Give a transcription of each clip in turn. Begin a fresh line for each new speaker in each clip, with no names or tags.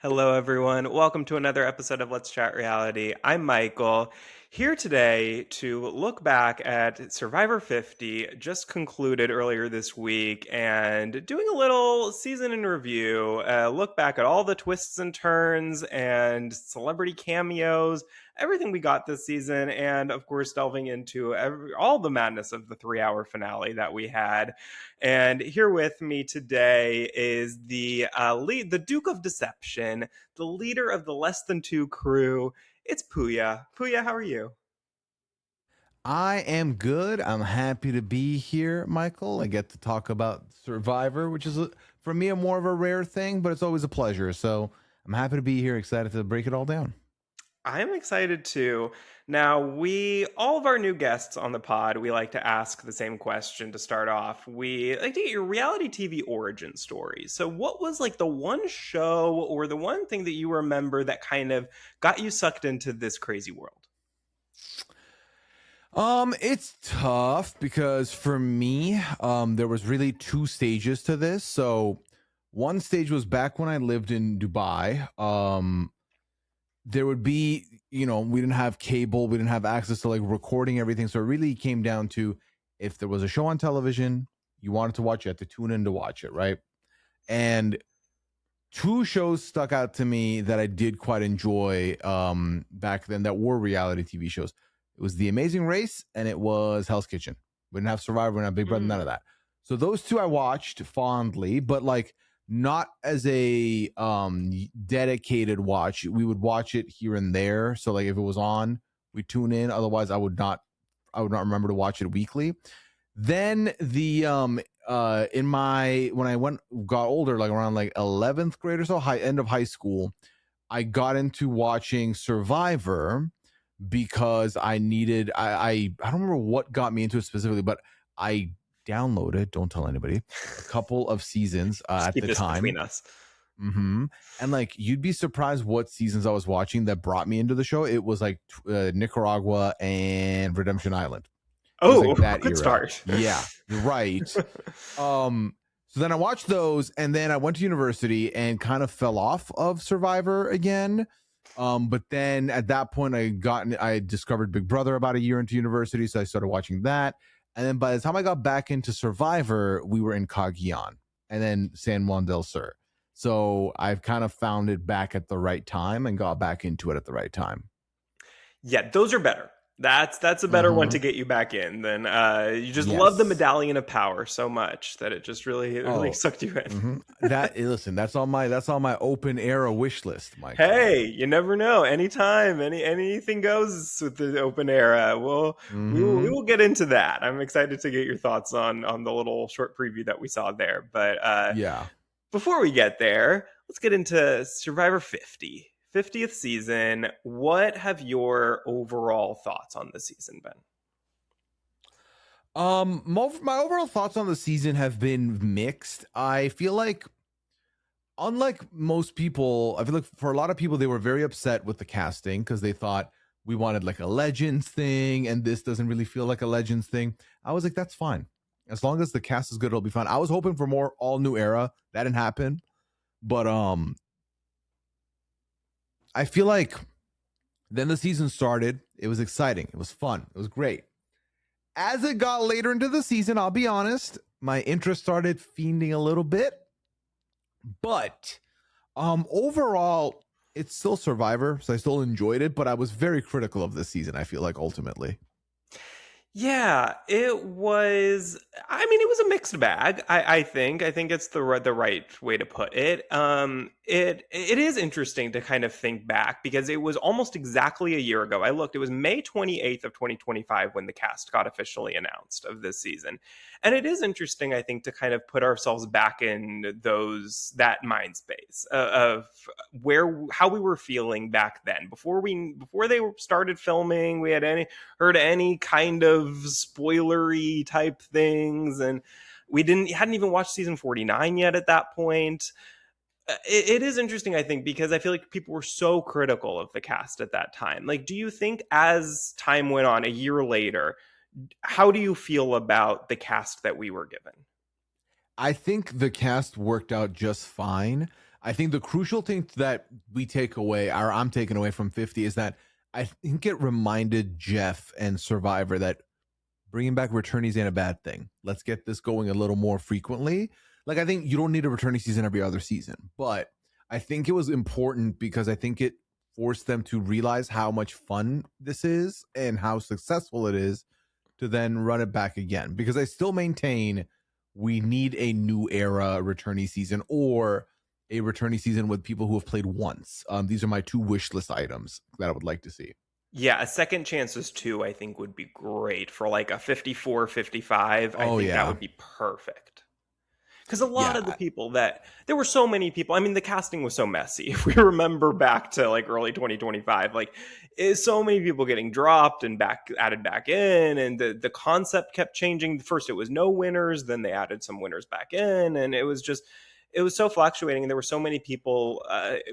Hello, everyone. Welcome to another episode of Let's Chat Reality. I'm Michael, here today to look back at Survivor 50, just concluded earlier this week, and doing a little season in review, look back at all the twists and turns and celebrity cameos, everything we got this season, and of course, delving into all the madness of the 3 hour finale that we had. And here with me today is the Duke of Deception, the leader of the Less Than Two crew. It's Pooya. Pooya, how are you?
I am good. I'm happy to be here, Michael. I get to talk about Survivor, which is for me a more of a rare thing, but it's always a pleasure. So I'm happy to be here, excited to break it all down.
I'm excited too. Now, all of our new guests on the pod, we like to ask the same question to start off. We like to get your reality TV origin story. So, what was like the one show or the one thing that you remember that kind of got you sucked into this crazy world?
It's tough because for me, there was really two stages to this. So one stage was back when I lived in Dubai. There would be, we didn't have cable, we didn't have access to like recording everything. So it really came down to if there was a show on television, you wanted to watch, you had to tune in to watch it, right? And two shows stuck out to me that I did quite enjoy back then that were reality TV shows. It was The Amazing Race and it was Hell's Kitchen. We didn't have Survivor, we didn't have Big Brother, none of that. So those two I watched fondly, but like not as a dedicated watch. We would watch it here and there. So like if it was on, we tune in. Otherwise, I would not remember to watch it weekly. Then the in my when I got older, like around like 11th grade or so, end of high school, I got into watching Survivor because I needed I don't remember what got me into it specifically, but I downloaded, don't tell anybody, a couple of seasons
Just
at
keep
the
this
time.
between us.
And like you'd be surprised what seasons I was watching that brought me into the show. It was like Nicaragua and Redemption Island. It was
Oh,
like that
good
era.
start.
Yeah, right. So then I watched those, and then I went to university and kind of fell off of Survivor again. But then at that point, I discovered Big Brother about a year into university, so I started watching that. And then by the time I got back into Survivor, we were in Cagayan and then San Juan del Sur. So I've kind of found it back at the right time and got back into it at the right time.
Yeah, those are better. That's a better one
Mm-hmm.
to get you back in than you just love the
Yes.
medallion of power so much that it just really
Oh,
sucked you in.
listen, that's on my open era wish list, Michael.
Hey, you never know. Anytime, anything goes with the open era. We
Mm-hmm.
will get into that. I'm excited to get your thoughts on the little short preview that we saw there. But
Yeah.
before we get there, let's get into Survivor 50. 50th season. What have your overall thoughts on the season been?
My overall thoughts on the season have been mixed. I feel like, unlike most people, I feel like for a lot of people, they were very upset with the casting because they thought we wanted like a Legends thing, and this doesn't really feel like a Legends thing. I was like, that's fine. As long as the cast is good, it'll be fine. I was hoping for more all new era. That didn't happen. But I feel like then the season started. It was exciting. It was fun. It was great. As it got later into the season, I'll be honest, my interest started fiending a little bit. But overall, it's still Survivor, so I still enjoyed it, but I was very critical of this season, I feel like, ultimately.
Yeah, it was. I mean, it was a mixed bag. I think. I think it's the right way to put it. It is interesting to kind of think back because it was almost exactly a year ago. I looked. It was May 28th of 2025 when the cast got officially announced of this season, and it is interesting. I think to kind of put ourselves back in that mind space of how we were feeling back then before they started filming. We had heard any kind of spoilery type things, and we hadn't even watched season 49 yet at that point. It is interesting, I think, because I feel like people were so critical of the cast at that time. Like, do you think as time went on, a year later, how do you feel about the cast that we were given?
I think the cast worked out just fine. I think the crucial thing that we take away, or I'm taking away from 50, is that I think it reminded Jeff and Survivor that bringing back returnees ain't a bad thing. Let's get this going a little more frequently. Like, I think you don't need a returnee season every other season, but I think it was important because I think it forced them to realize how much fun this is and how successful it is to then run it back again. Because I still maintain we need a new era returnee season or a returnee season with people who have played once. These are my two wish list items that I would like to see.
Yeah, a second chances too, I think would be great for like a 54, 55. I
Oh
think that
yeah.
would be perfect. Because a lot of the
Yeah.
people that there were so many people. I mean, the casting was so messy. If we remember back to like early 2025, like is so many people getting dropped and back added back in, and the concept kept changing. First, it was no winners, then they added some winners back in, and it was so fluctuating. And there were so many people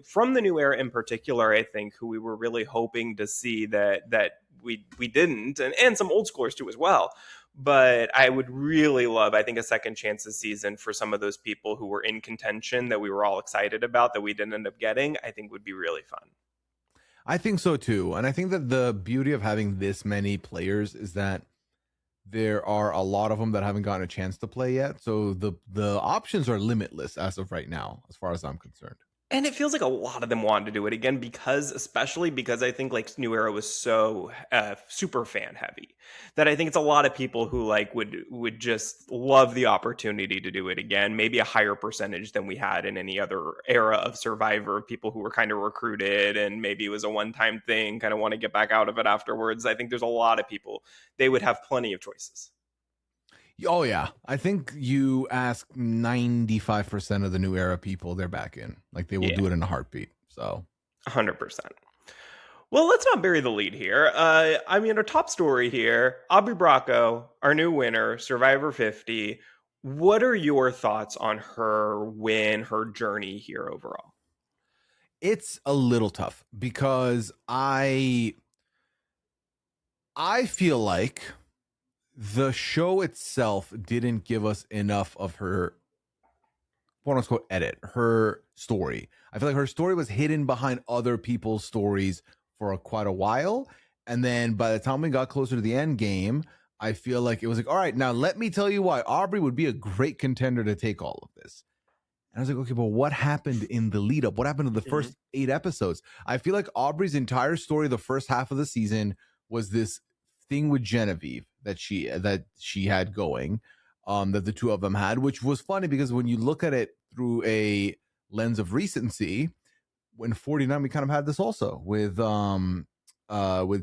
from the new era in particular, I think, who we were really hoping to see that we didn't, and some old schoolers too as well. But I would really love, I think, a second chance this season for some of those people who were in contention that we were all excited about that we didn't end up getting. I think would be really fun.
I think so too. And I think that the beauty of having this many players is that there are a lot of them that haven't gotten a chance to play yet. So the options are limitless as of right now, as far as I'm concerned.
And it feels like a lot of them wanted to do it again because, especially because I think like New Era was so super fan heavy that I think it's a lot of people who like would just love the opportunity to do it again. Maybe a higher percentage than we had in any other era of Survivor. People who were kind of recruited and maybe it was a one time thing, kind of want to get back out of it afterwards. I think there's a lot of people. They would have plenty of choices.
Oh yeah, I think you ask 95% of the new era people, they're back in. Like they will
Yeah,
do it in a heartbeat. So
100%. Well, let's not bury the lead here. I mean, our top story here, Aubrey Bracco, our new winner, Survivor 50. What are your thoughts on her win, her journey here overall?
it's a little tough because I feel like the show itself didn't give us enough of her quote unquote edit, her story. I feel like her story was hidden behind other people's stories for quite a while. And then by the time we got closer to the end game, I feel like it was like, all right, now let me tell you why Aubrey would be a great contender to take all of this. And I was like, okay, but what happened in the lead up? What happened in the
Mhm.
first 8 episodes? I feel like Aubrey's entire story, the first half of the season, was this thing with Genevieve that she had going, that the two of them had, which was funny because when you look at it through a lens of recency, when 49 we kind of had this also with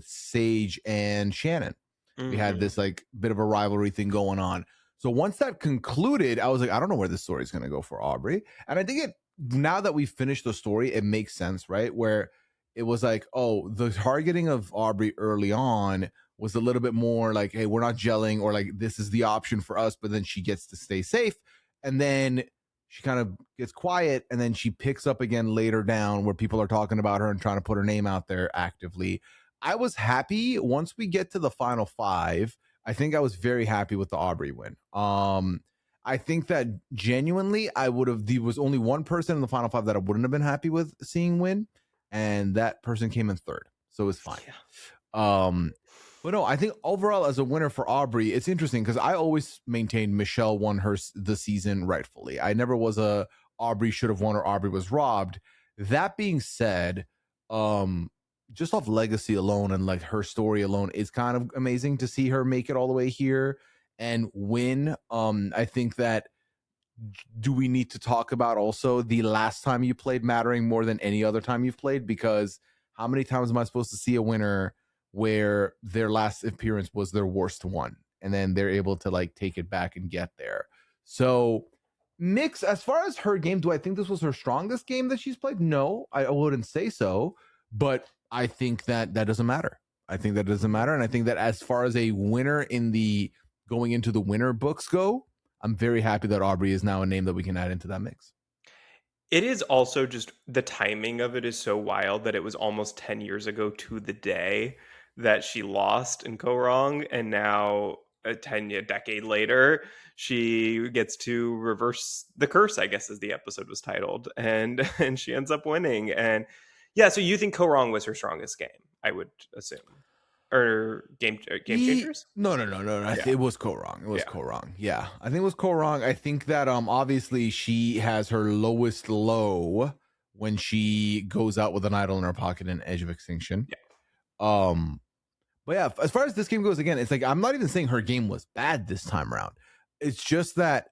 Sage and Shannon. We had
Mhm.
this like bit of a rivalry thing going on. So once that concluded, I was like, I don't know where this story is going to go for Aubrey. And I think it now that we've finished the story, it makes sense, right? Where it was like, oh, the targeting of Aubrey early on was a little bit more like, hey, we're not gelling, or like this is the option for us, but then she gets to stay safe. And then she kind of gets quiet and then she picks up again later down where people are talking about her and trying to put her name out there actively. I was happy once we get to the final five. I think I was very happy with the Aubrey win. I think that genuinely I would have, there was only one person in the final five that I wouldn't have been happy with seeing win, and that person came in third. So it was fine.
Yeah.
Um, but no, I think overall as a winner for Aubrey, it's interesting because I always maintained Michelle won the season rightfully. I never was a Aubrey should have won or Aubrey was robbed. That being said, just off legacy alone and like her story alone, is kind of amazing to see her make it all the way here and win. I think that do we need to talk about also the last time you played mattering more than any other time you've played? Because how many times am I supposed to see a winner where their last appearance was their worst one and then they're able to like take it back and get there? So mix as far as her game, do I think this was her strongest game that she's played? No, I wouldn't say so, but I think that that doesn't matter. I think that doesn't matter. And I think that as far as a winner in the going into the winner books go, I'm very happy that Aubrey is now a name that we can add into that mix.
It is also just the timing of it is so wild that it was almost 10 years ago to the day that she lost in Go Wrong. And now a decade later, she gets to reverse the curse, I guess, as the episode was titled, and and she ends up winning. And yeah, so you think Ko Wrong was her strongest game, I would assume, or game changers?
No.
Yeah,
It was Ko-Wrong. It was
yeah,
Ko-Wrong. Yeah, I think it was Ko-Wrong. I think that obviously she has her lowest low when she goes out with an idol in her pocket and Edge of Extinction.
yeah,
Um, but yeah, as far as this game goes, again, it's like I'm not even saying her game was bad this time around. It's just that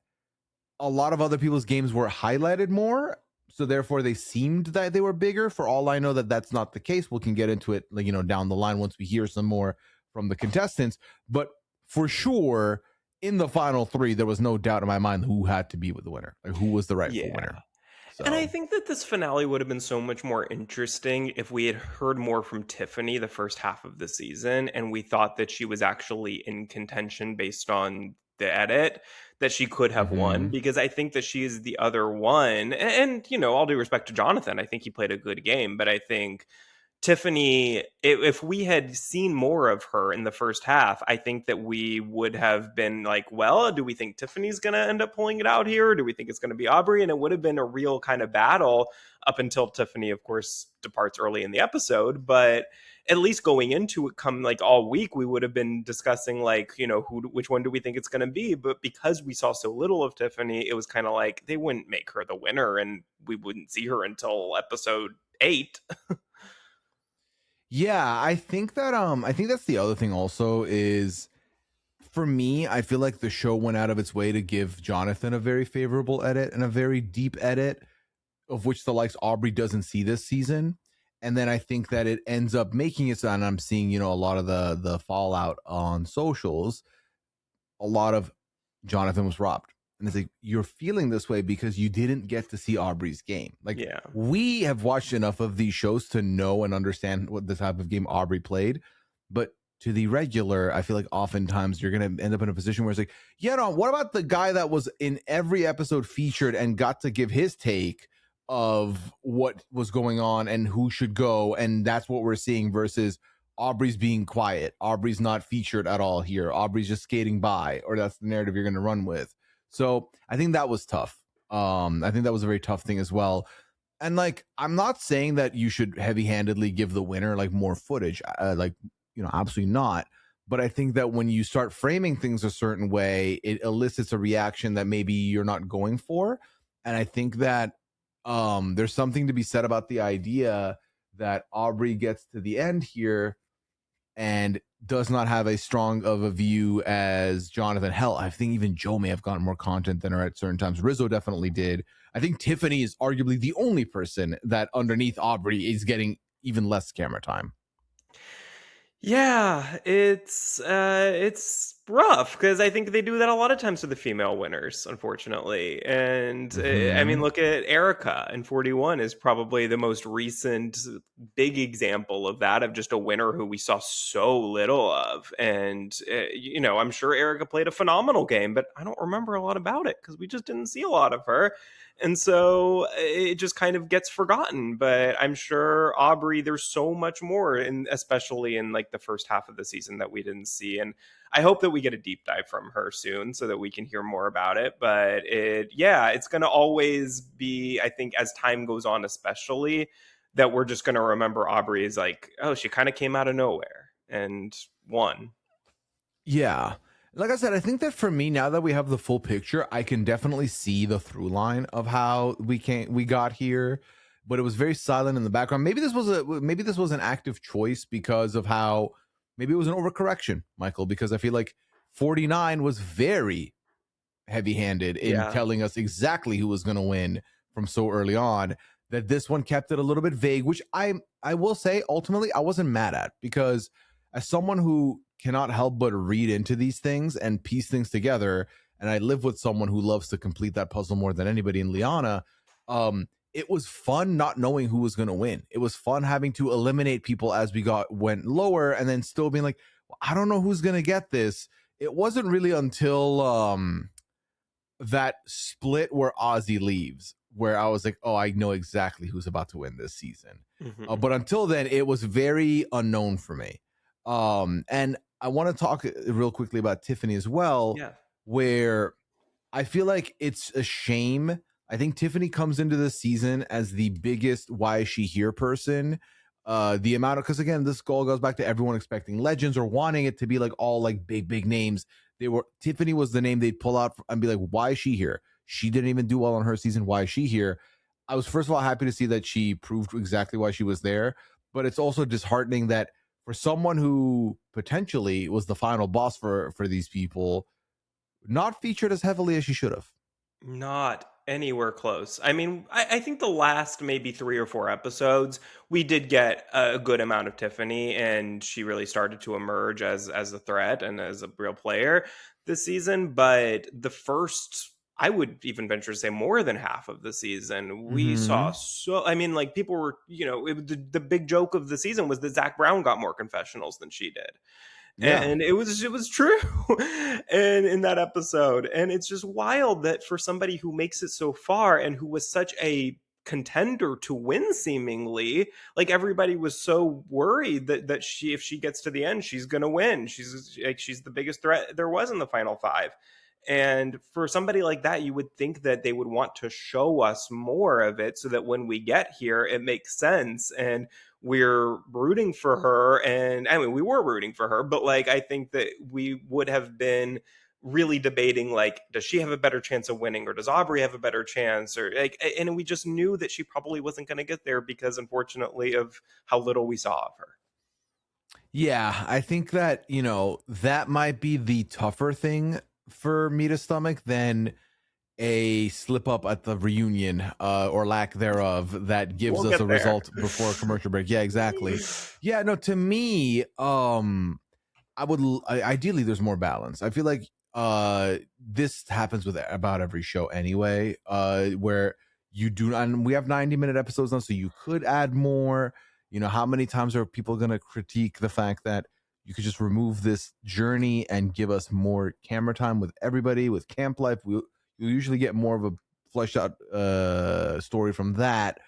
a lot of other people's games were highlighted more, so therefore they seemed that they were bigger. For all I know, that's not the case. We can get into it, like, down the line once we hear some more from the contestants. But for sure, in the final three, there was no doubt in my mind who had to be with the winner, like who was the rightful
yeah.
winner.
And I
So,
think that this finale would have been so much more interesting if we had heard more from Tiffany the first half of the season and we thought that she was actually in contention based on the edit, that she could have won,
mhm.
because I think that she is the other one. And, all due respect to Jonathan, I think he played a good game, but I think Tiffany, if we had seen more of her in the first half, I think that we would have been like, well, do we think Tiffany's going to end up pulling it out here? Or do we think it's going to be Aubrey? And it would have been a real kind of battle up until Tiffany, of course, departs early in the episode. But at least going into it, come like all week, we would have been discussing like, which one do we think it's going to be? But because we saw so little of Tiffany, it was kind of like they wouldn't make her the winner and we wouldn't see her until episode 8.
Yeah, I think that's the other thing also is, for me, I feel like the show went out of its way to give Jonathan a very favorable edit and a very deep edit, of which the likes Aubrey doesn't see this season. And then I think that it ends up making it so, and I'm seeing, a lot of the fallout on socials, a lot of Jonathan was robbed. And it's like, you're feeling this way because you didn't get to see Aubrey's game. Like,
Yeah.
we have watched enough of these shows to know and understand what the type of game Aubrey played. But to the regular, I feel like oftentimes you're going to end up in a position where it's like, what about the guy that was in every episode featured and got to give his take of what was going on and who should go? And that's what we're seeing versus Aubrey's being quiet. Aubrey's not featured at all here. Aubrey's just skating by, or that's the narrative you're going to run with. So I think that was tough. I think that was a very tough thing as well. And like, I'm not saying that you should heavy-handedly give the winner like more footage, absolutely not. But I think that when you start framing things a certain way, it elicits a reaction that maybe you're not going for. And I think that there's something to be said about the idea that Aubrey gets to the end here and does not have as strong of a view as Jonathan. Hell, I think even Joe may have gotten more content than her at certain times. Rizzo definitely did. I think Tiffany is arguably the only person that underneath Aubrey is getting even less camera time.
Yeah, it's rough because I think they do that a lot of times to the female winners, unfortunately. And I mean,
Mm-hmm.
look at Erica in 41 is probably the most recent big example of that, of just a winner who we saw so little of. And I'm sure Erica played a phenomenal game, but I don't remember a lot about it because we just didn't see a lot of her. And so it just kind of gets forgotten. But I'm sure Aubrey, there's so much more, and especially in like the first half of the season that we didn't see. And I hope that we get a deep dive from her soon so that we can hear more about it. But it's going to always be, I think, as time goes on, especially, that we're just going to remember Aubrey as like, oh, she kind of came out of nowhere and won.
Yeah. Like I said, I think that for me, now that we have the full picture, I can definitely see the through line of how we got here, but it was very silent in the background. Maybe this was an active choice because of how, maybe it was an overcorrection, Michael, because I feel like 49 was very heavy-handed in
Yeah.
telling us exactly who was going to win from so early on, that this one kept it a little bit vague, which I will say ultimately I wasn't mad at, because as someone who cannot help but read into these things and piece things together, and I live with someone who loves to complete that puzzle more than anybody in Liana, it was fun not knowing who was going to win. It was fun having to eliminate people as we went lower, and then still being like, well, I don't know who's going to get this. It wasn't really until that split where Ozzy leaves where I was like, oh, I know exactly who's about to win this season.
Mhm.
But until then, it was very unknown for me. And I want to talk real quickly about Tiffany as well,
Yeah.
where I feel like it's a shame. I think Tiffany comes into the season as the biggest why is she here person. The amount of, because again, this goal goes back to everyone expecting legends or wanting it to be like all like big names. Tiffany was the name they'd pull out and be like, why is she here? She didn't even do well on her season. Why is she here? I was first of all happy to see that she proved exactly why she was there, but it's also disheartening that for someone who potentially was the final boss for these people, not featured as heavily as she should have.
Not anywhere close. I mean, I think the last maybe 3 or 4 episodes, we did get a good amount of Tiffany, and she really started to emerge as a threat and as a real player this season. But the first, I would even venture to say more than half of the season, we saw
Mm-hmm.
so. I mean, like people were, the big joke of the season was that Zach Brown got more confessionals than she did,
Yeah.
and it was true. And in that episode, and it's just wild that for somebody who makes it so far and who was such a contender to win, seemingly, like everybody was so worried that she, if she gets to the end, she's gonna win. She's the biggest threat there was in the final five. And for somebody like that, you would think that they would want to show us more of it so that when we get here, it makes sense and we're rooting for her. And I mean, we were rooting for her, but like, I think that we would have been really debating, like, does she have a better chance of winning, or does Aubrey have a better chance, or like, and we just knew that she probably wasn't going to get there because, unfortunately, of how little we saw of her.
Yeah, I think that, that might be the tougher thing for me to stomach than a slip up at the reunion, or lack thereof, that gives
We'll
us a
get there.
result before a commercial break. Yeah, exactly. Yeah, no, to me, ideally there's more balance. I feel like this happens with about every show anyway, where you do, and we have 90-minute episodes now, so you could add more. How many times are people going to critique the fact that you could just remove this journey and give us more camera time with everybody? With camp life, you usually get more of a fleshed out story from that,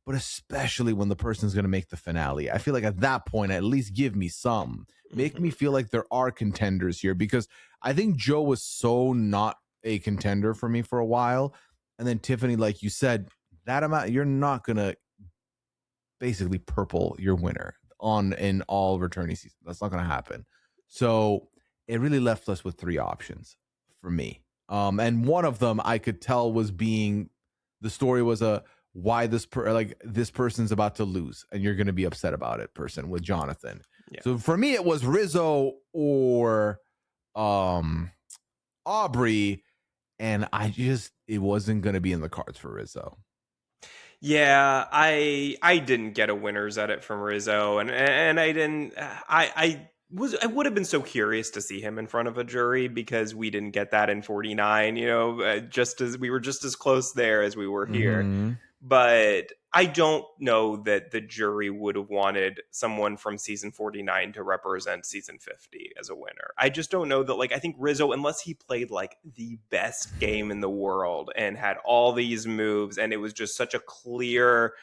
but especially when the person's going to make the finale. I feel like at that point, at least give me some. Make me
Mhm.
feel like there are contenders here, because I think Joe was so not a contender for me for a while. And then Tiffany, like you said, that amount, you're not going to basically purple your winner on in all returning seasons. That's not going to happen. So it really left us with three options for me. And one of them I could tell was being, the story was a why this person's about to lose and you're going to be upset about it person with Jonathan.
Yeah.
So for me it was Rizzo or um Aubrey, and it wasn't going to be in the cards for Rizzo.
Yeah, I didn't get a winner's edit from Rizzo, and I didn't. I would have been so curious to see him in front of a jury because we didn't get that in 49. Just as we were just as close there as we were here.
Mhm.
But I don't know that the jury would have wanted someone from season 49 to represent season 50 as a winner. I just don't know that, like, I think Rizzo, unless he played like the best game in the world and had all these moves, and it was just such a clear,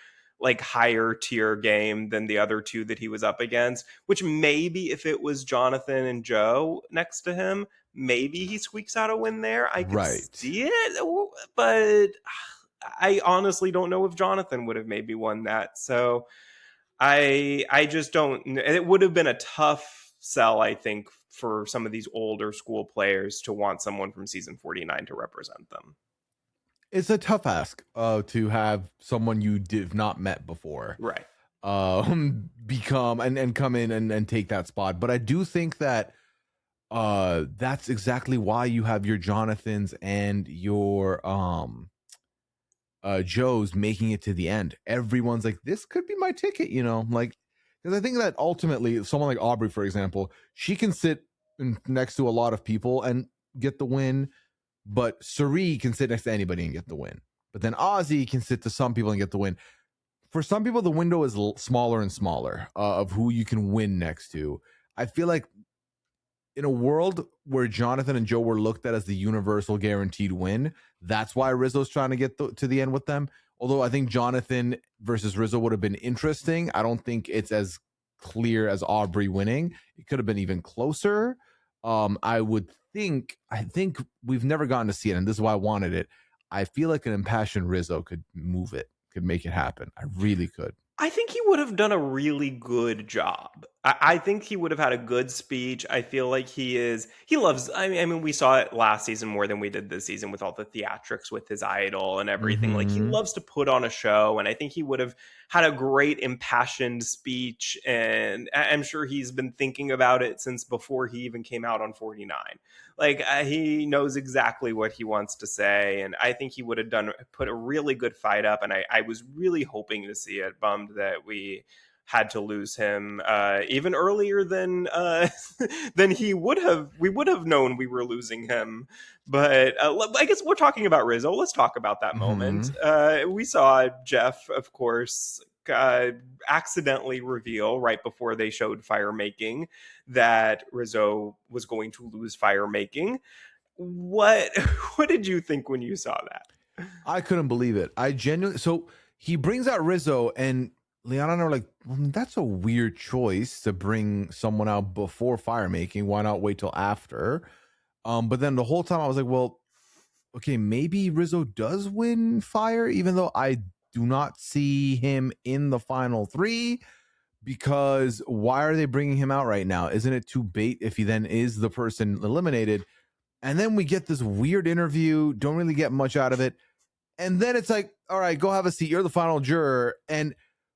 like, higher tier game than the other two that he was up against, which maybe if it was Jonathan and Joe next to him, maybe he squeaks out a win there. I could
Right.
see it, but I honestly don't know if Jonathan would have maybe won that. So I just don't. It would have been a tough sell, I think, for some of these older school players to want someone from season 49 to represent them.
It's a tough ask to have someone you did not met before
Right.
become and come in and take that spot. But I do think that that's exactly why you have your Jonathans and your Joes making it to the end. Everyone's like, this could be my ticket, like, because I think that ultimately someone like Aubrey, for example, she can sit next to a lot of people and get the win, but Suri can sit next to anybody and get the win. But then Ozzy can sit to some people and get the win. For some people, the window is smaller and smaller of who you can win next to. I feel like in a world where Jonathan and Joe were looked at as the universal guaranteed win, that's why Rizzo's trying to get to the end with them. Although I think Jonathan versus Rizzo would have been interesting, I don't think it's as clear as Aubrey winning. It could have been even closer. I think we've never gotten to see it, and this is why I wanted it. I feel like an impassioned Rizzo could move it, could make it happen. I really could.
I think he would have done a really good job. I think he would have had a good speech. I feel like he loves, I mean, we saw it last season more than we did this season with all the theatrics with his idol and everything. Like, he
Mm-hmm.
loves to put on a show, and I think he would have had a great impassioned speech. And I'm sure he's been thinking about it since before he even came out on 49. Like, he knows exactly what he wants to say, and I think he would have put a really good fight up. And I was really hoping to see it. Bummed that we had to lose him even earlier than than he would have. We would have known we were losing him. But I guess we're talking about Rizzo. Let's talk about that moment.
Mm-hmm.
We saw Jeff, of course, accidentally reveal right before they showed fire making that Rizzo was going to lose fire making. What what did you think when you saw that?
I couldn't believe it. I genuinely. So he brings out Rizzo, and Liana and I were like, well, that's a weird choice to bring someone out before fire making. Why not wait till after? But then the whole time I was like, well, okay, maybe Rizzo does win fire, even though I do not see him in the final three. Because why are they bringing him out right now? Isn't it too bait if he then is the person eliminated? And then we get this weird interview, don't really get much out of it. And then it's like, all right, go have a seat. You're the final juror. And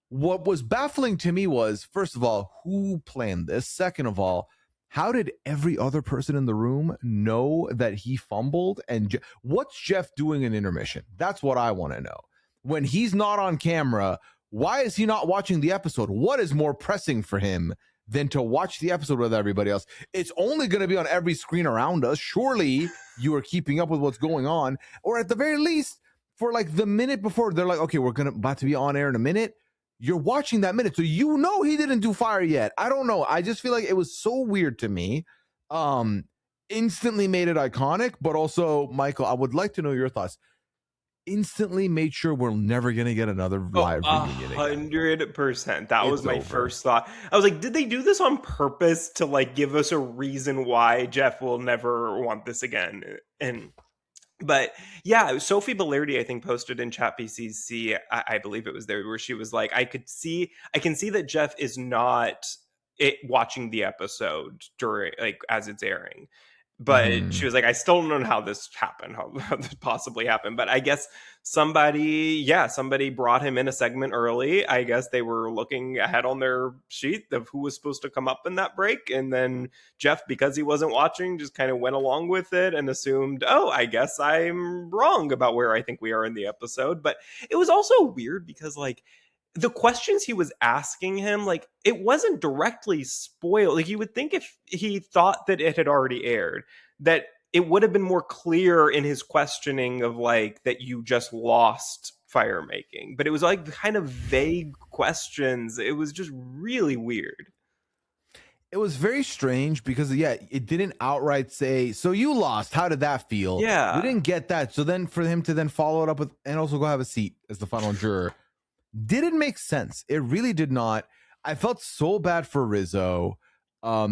what was baffling to me was, first of all, who planned this? Second of all, how did every other person in the room know that he fumbled? And what's Jeff doing in intermission? That's what I want to know. When he's not on camera, why is he not watching the episode? What is more pressing for him than to watch the episode with everybody else? It's only going to be on every screen around us. Surely you are keeping up with what's going on. Or at the very least, for like the minute before, they're like, okay, we're about to be on air in a minute. You're watching that minute, so you know he didn't do fire yet. I don't know. I just feel like it was so weird to me. Instantly made it iconic, but also, Michael, I would like to know your thoughts. Instantly made sure we're never gonna get another
Oh,
live reunion again.
100%. That was
It's
my
over.
first thought. I was like, did they do this on purpose to like give us a reason why Jeff will never want this again? And but yeah, Sophie Bellardi, I think, posted in Chat BCC, I believe it was there, where she was like, I can see that Jeff is not watching the episode during, like, as it's airing. But she
Mm-hmm.
was like, I still don't know how this happened, how this possibly happened. But I guess somebody brought him in a segment early. I guess they were looking ahead on their sheet of who was supposed to come up in that break. And then Jeff, because he wasn't watching, just kind of went along with it and assumed, oh, I guess I'm wrong about where I think we are in the episode. But it was also weird because, like, the questions he was asking him, like, it wasn't directly spoiled. Like, you would think if he thought that it had already aired, that it would have been more clear in his questioning of, like, that you just lost fire making. But it was like kind of vague questions. It was just really weird.
It was very strange because, yeah, it didn't outright say, so you lost. How did that feel? We
Yeah.
didn't get that. So then for him to then follow it up with, and also go have a seat as the final juror, didn't make sense. It really did not. I felt so bad for Rizzo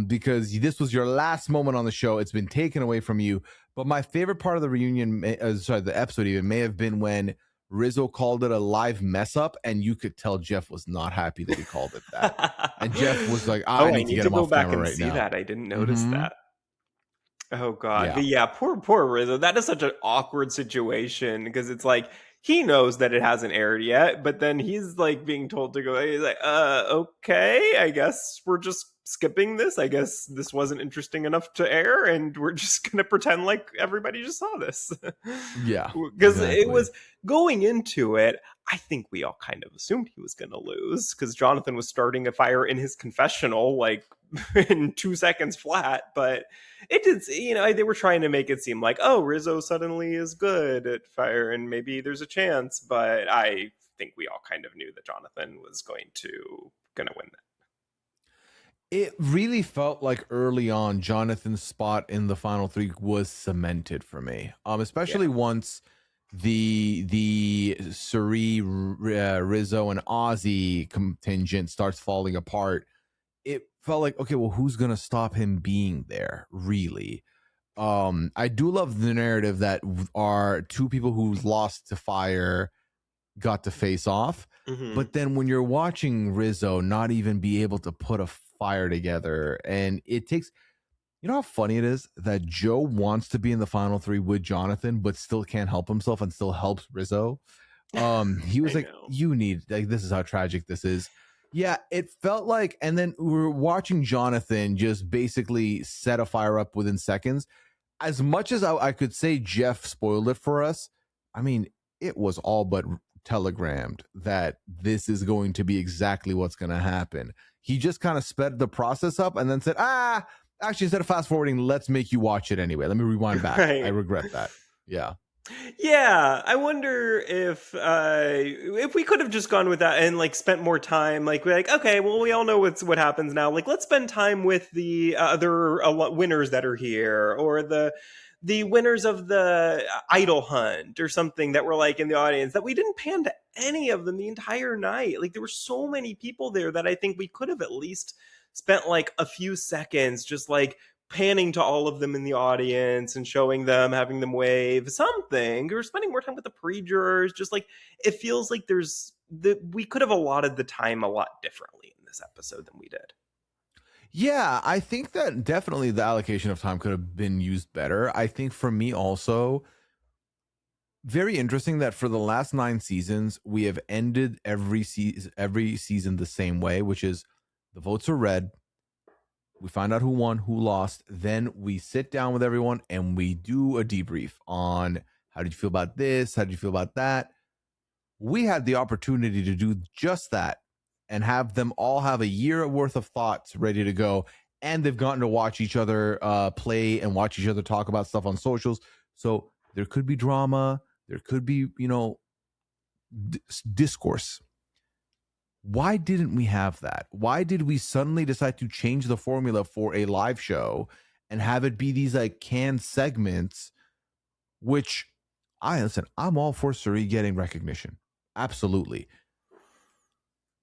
because this was your last moment on the show. It's been taken away from you. But my favorite part of the reunion, the episode even, may have been when Rizzo called it a live mess up, and you could tell Jeff was not happy that he called it that. And Jeff was like, I
Oh, I
need to
need
get
to
him
go
off
back
camera
and
right
see
now.
that. I didn't notice
Mm-hmm.
that. Oh God.
Yeah.
But yeah, poor Rizzo. That is such an awkward situation because it's like he knows that it hasn't aired yet, but then he's like being told to go. He's like, okay, I guess we're just skipping this. I guess this wasn't interesting enough to air, and we're just gonna pretend like everybody just saw this.
Yeah,
Because it
exactly.
was going into it, I think we all kind of assumed he was gonna lose because Jonathan was starting a fire in his confessional like in 2 seconds flat, but it did, they were trying to make it seem like, oh, Rizzo suddenly is good at fire and maybe there's a chance, but I think we all kind of knew that Jonathan was gonna win that.
It really felt like early on Jonathan's spot in the final three was cemented for me.
Yeah.
Especially once the Suri, Rizzo, and Ozzy contingent starts falling apart. it felt like, okay, well, who's gonna stop him being there, really? I do love the narrative that our two people who lost to fire got to face off.
Hmm.
But then when you're watching Rizzo not even be able to put a fire together, and it takes, you know how funny it is that Joe wants to be in the final three with Jonathan, but still can't help himself and still helps Rizzo. He was
I
like,
know.
you need, like, this is how tragic this is. Yeah, it felt like, and then we were watching Jonathan just basically set a fire up within seconds. As much as I could say Jeff spoiled it for us, I mean, it was all but telegrammed that this is going to be exactly what's going to happen. He just kind of sped the process up and then said, actually, instead of fast forwarding, let's make you watch it anyway. Let me rewind back. I
Right.
regret that. Yeah.
Yeah, I wonder if we could have just gone with that and like spent more time. Like we're like, okay, well, we all know what happens now. Like, let's spend time with the other winners that are here, or the winners of the idol hunt, or something that were like in the audience that we didn't pan to any of them the entire night. Like there were so many people there that I think we could have at least spent like a few seconds just like panning to all of them in the audience and showing them, having them wave something, or spending more time with the pre-jurors. Just like it feels like we could have allotted the time a lot differently in this episode than we did.
Yeah, I think that definitely the allocation of time could have been used better. I think for me also, very interesting that for the last 9 seasons, we have ended every season the same way, which is the votes are read. We find out who won, who lost. Then we sit down with everyone and we do a debrief on how did you feel about this? How did you feel about that? We had the opportunity to do just that and have them all have a year worth of thoughts ready to go. And they've gotten to watch each other play and watch each other talk about stuff on socials. So there could be drama. There could be, discourse. Why didn't we have that? Why did we suddenly decide to change the formula for a live show and have it be these like canned segments, which I'm all for Suri getting recognition. Absolutely.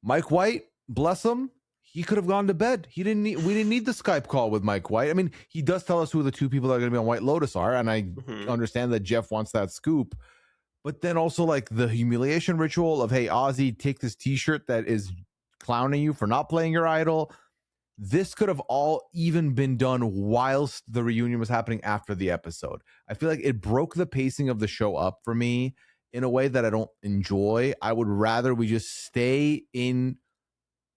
Mike White, bless him, he could have gone to bed. We didn't need the Skype call with Mike White. I mean, he does tell us who the two people that are going to be on White Lotus are, and I
Hmm.
understand that Jeff wants that scoop. But then also like the humiliation ritual of, hey, Ozzy, take this t-shirt that is clowning you for not playing your idol. This could have all even been done whilst the reunion was happening after the episode. I feel like it broke the pacing of the show up for me in a way that I don't enjoy. I would rather we just stay in,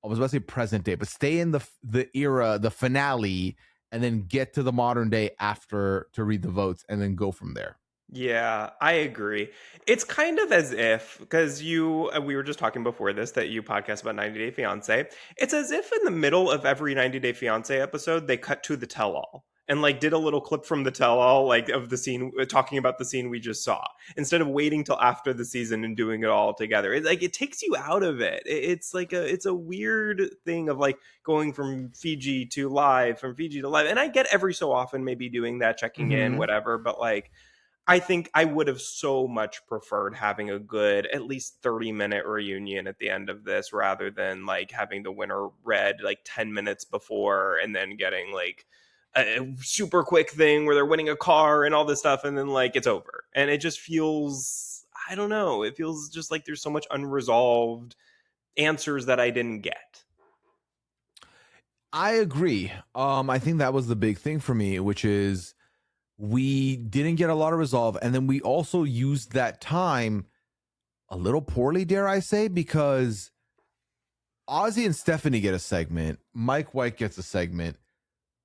I was about to say present day, but stay in the era, the finale, and then get to the modern day after to read the votes and then go from there.
Yeah, I agree. It's kind of as if, because we were just talking before this that you podcast about 90 Day Fiance. It's as if in the middle of every 90 Day Fiance episode, they cut to the tell all and like did a little clip from the tell all, like of the scene, talking about the scene we just saw, instead of waiting till after the season and doing it all together. It's like it takes you out of it. It's like it's a weird thing of like going from Fiji to live, from Fiji to live. And I get every so often maybe doing that, checking in,
Mm-hmm.
whatever, but like, I think I would have so much preferred having a good, at least 30-minute reunion at the end of this, rather than like having the winner read like 10 minutes before and then getting like a super quick thing where they're winning a car and all this stuff, and then like it's over. And it just feels, I don't know, it feels just like there's so much unresolved answers that I didn't get.
I agree. I think that was the big thing for me, which is we didn't get a lot of resolve, and then we also used that time a little poorly, dare I say, because Ozzy and Stephanie get a segment, Mike White gets a segment.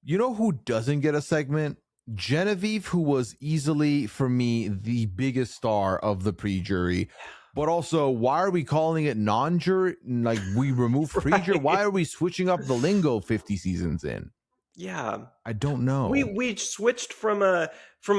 You know who doesn't get a segment? Genevieve, who was easily for me the biggest star of the pre-jury. But also, why are we calling it non-jury? Like we removed pre-jury.
Right.
Why are we switching up the lingo 50 seasons in?
Yeah.
I don't
We
know.
we switched from a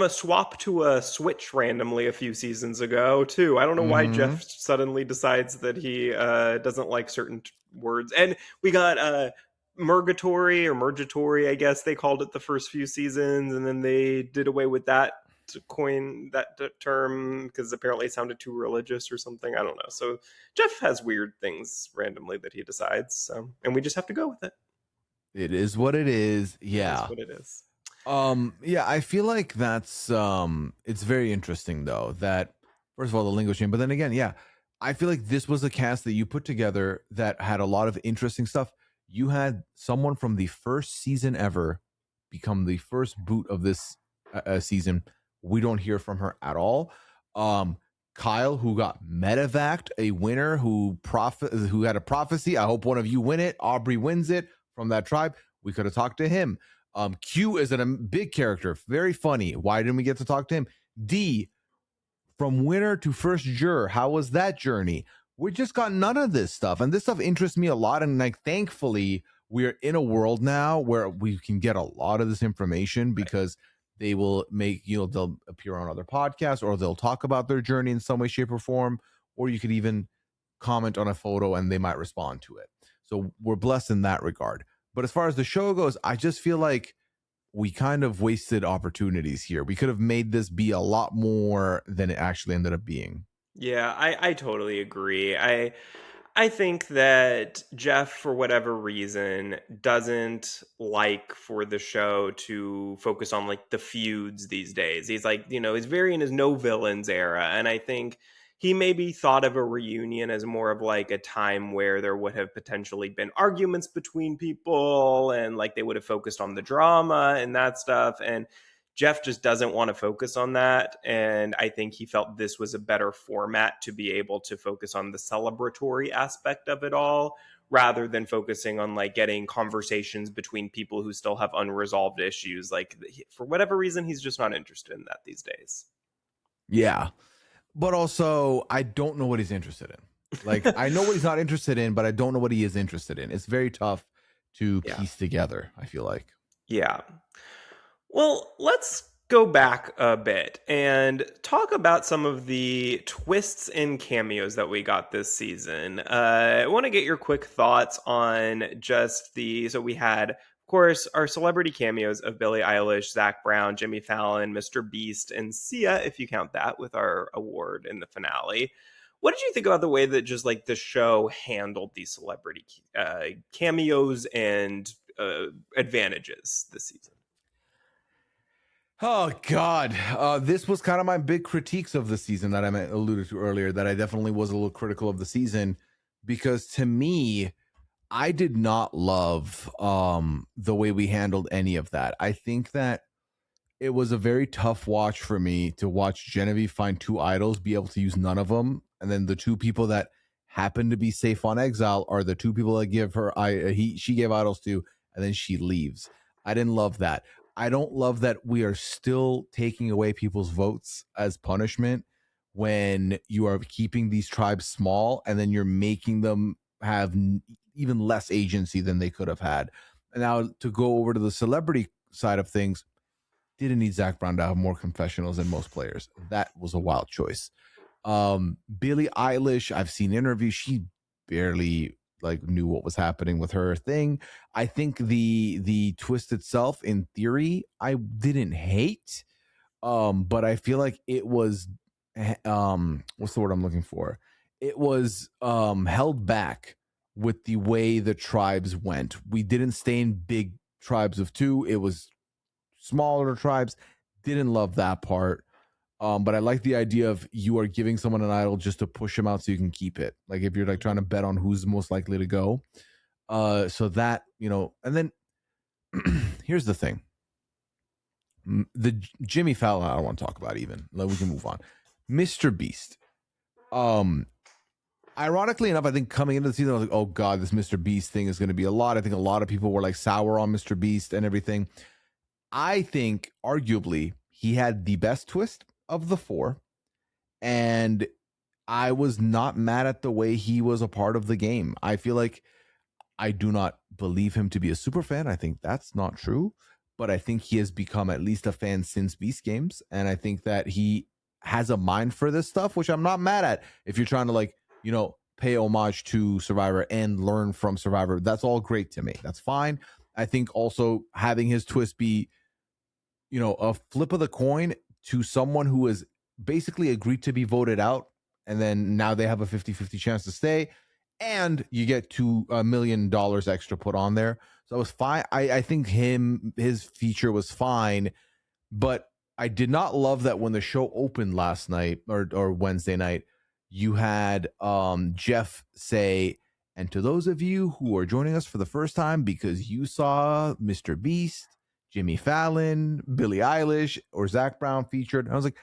swap to a switch randomly a few seasons ago too. I don't know why
Mm-hmm.
Jeff suddenly decides that he doesn't like certain words. And we got murgatory or murgatory, I guess they called it the first few seasons, and then they did away with that to coin that term because apparently it sounded too religious or something. I don't know. So Jeff has weird things randomly that he decides. So, and we just have to go with it.
It is what it is.
It is
Yeah.
what it is.
Yeah, I feel like that's it's very interesting though that first of all the lingo chain, but then again, yeah, I feel like this was a cast that you put together that had a lot of interesting stuff. You had someone from the first season ever become the first boot of this season. We don't hear from her at all. Um Kyle, who got medevaced, a winner who had a prophecy. I hope one of you win it. Aubrey wins it from that tribe. We could have talked to him. Q is a big character, very funny. Why didn't we get to talk to him? D, from winner to first juror, how was that journey? We just got none of this stuff, and this stuff interests me a lot. And like, thankfully, we're in a world now where we can get a lot of this information
Right.
because they will they'll appear on other podcasts or they'll talk about their journey in some way, shape, or form, or you could even comment on a photo and they might respond to it. So we're blessed in that regard. But as far as the show goes, I just feel like we kind of wasted opportunities here. We could have made this be a lot more than it actually ended up being.
Yeah, I totally agree. I think that Jeff, for whatever reason, doesn't like for the show to focus on like the feuds these days. He's like, he's very in his no villains era. And I think he maybe thought of a reunion as more of like a time where there would have potentially been arguments between people and like they would have focused on the drama and that stuff. And Jeff just doesn't want to focus on that. And I think he felt this was a better format to be able to focus on the celebratory aspect of it all rather than focusing on like getting conversations between people who still have unresolved issues. Like, for whatever reason, he's just not interested in that these days.
Yeah. But also, I don't know what he's interested in. Like, I know what he's not interested in, but I don't know what he is interested in. It's very tough to
Yeah.
piece together, I feel like.
Yeah. Well, let's go back a bit and talk about some of the twists and cameos that we got this season. I want to get your quick thoughts on just so we had, of course, our celebrity cameos of Billie Eilish, Zach Brown, Jimmy Fallon, Mr. Beast, and Sia, if you count that with our award in the finale. What did you think about the way that just like the show handled these celebrity cameos and advantages this season?
Oh God, this was kind of my big critiques of the season that I alluded to earlier. That I definitely was a little critical of the season because to me, I did not love the way we handled any of that. I think that it was a very tough watch for me to watch Genevieve find two idols, be able to use none of them, and then the two people that happen to be safe on exile are the two people that give her she gave idols to, and then she leaves. I didn't love that. I don't love that we are still taking away people's votes as punishment when you are keeping these tribes small and then you're making them have even less agency than they could have had. And now to go over to the celebrity side of things, didn't need Zach Brown to have more confessionals than most players. That was a wild choice. Billie Eilish, I've seen interviews. She barely like knew what was happening with her thing. I think the twist itself, in theory, I didn't hate. But I feel like it was what's the word I'm looking for? It was held back with the way the tribes went. We didn't stay in big tribes of two. It was smaller tribes. Didn't love that part. But I like the idea of you are giving someone an idol just to push them out so you can keep it. Like if you're like trying to bet on who's most likely to go. So that, and then here's the thing. The Jimmy Fallon, I don't want to talk about even. Like, we can move on. Mr. Beast. Ironically enough, I think coming into the season, I was like, oh God, this Mr. Beast thing is going to be a lot. I think a lot of people were like sour on Mr. Beast and everything. I think arguably he had the best twist of the four. And I was not mad at the way he was a part of the game. I feel like I do not believe him to be a super fan. I think that's not true. But I think he has become at least a fan since Beast Games. And I think that he has a mind for this stuff, which I'm not mad at. If you're trying to pay homage to Survivor and learn from Survivor, that's all great to me. That's fine. I think also having his twist be a flip of the coin to someone who has basically agreed to be voted out. And then now they have a 50-50 chance to stay. and you get $2 million extra put on there. So it was fine. I think his feature was fine, but I did not love that when the show opened last night or Wednesday night, you had Jeff say, and to those of you who are joining us for the first time because you saw Mr. Beast, Jimmy Fallon, Billie Eilish, or Zach Brown featured. I was like,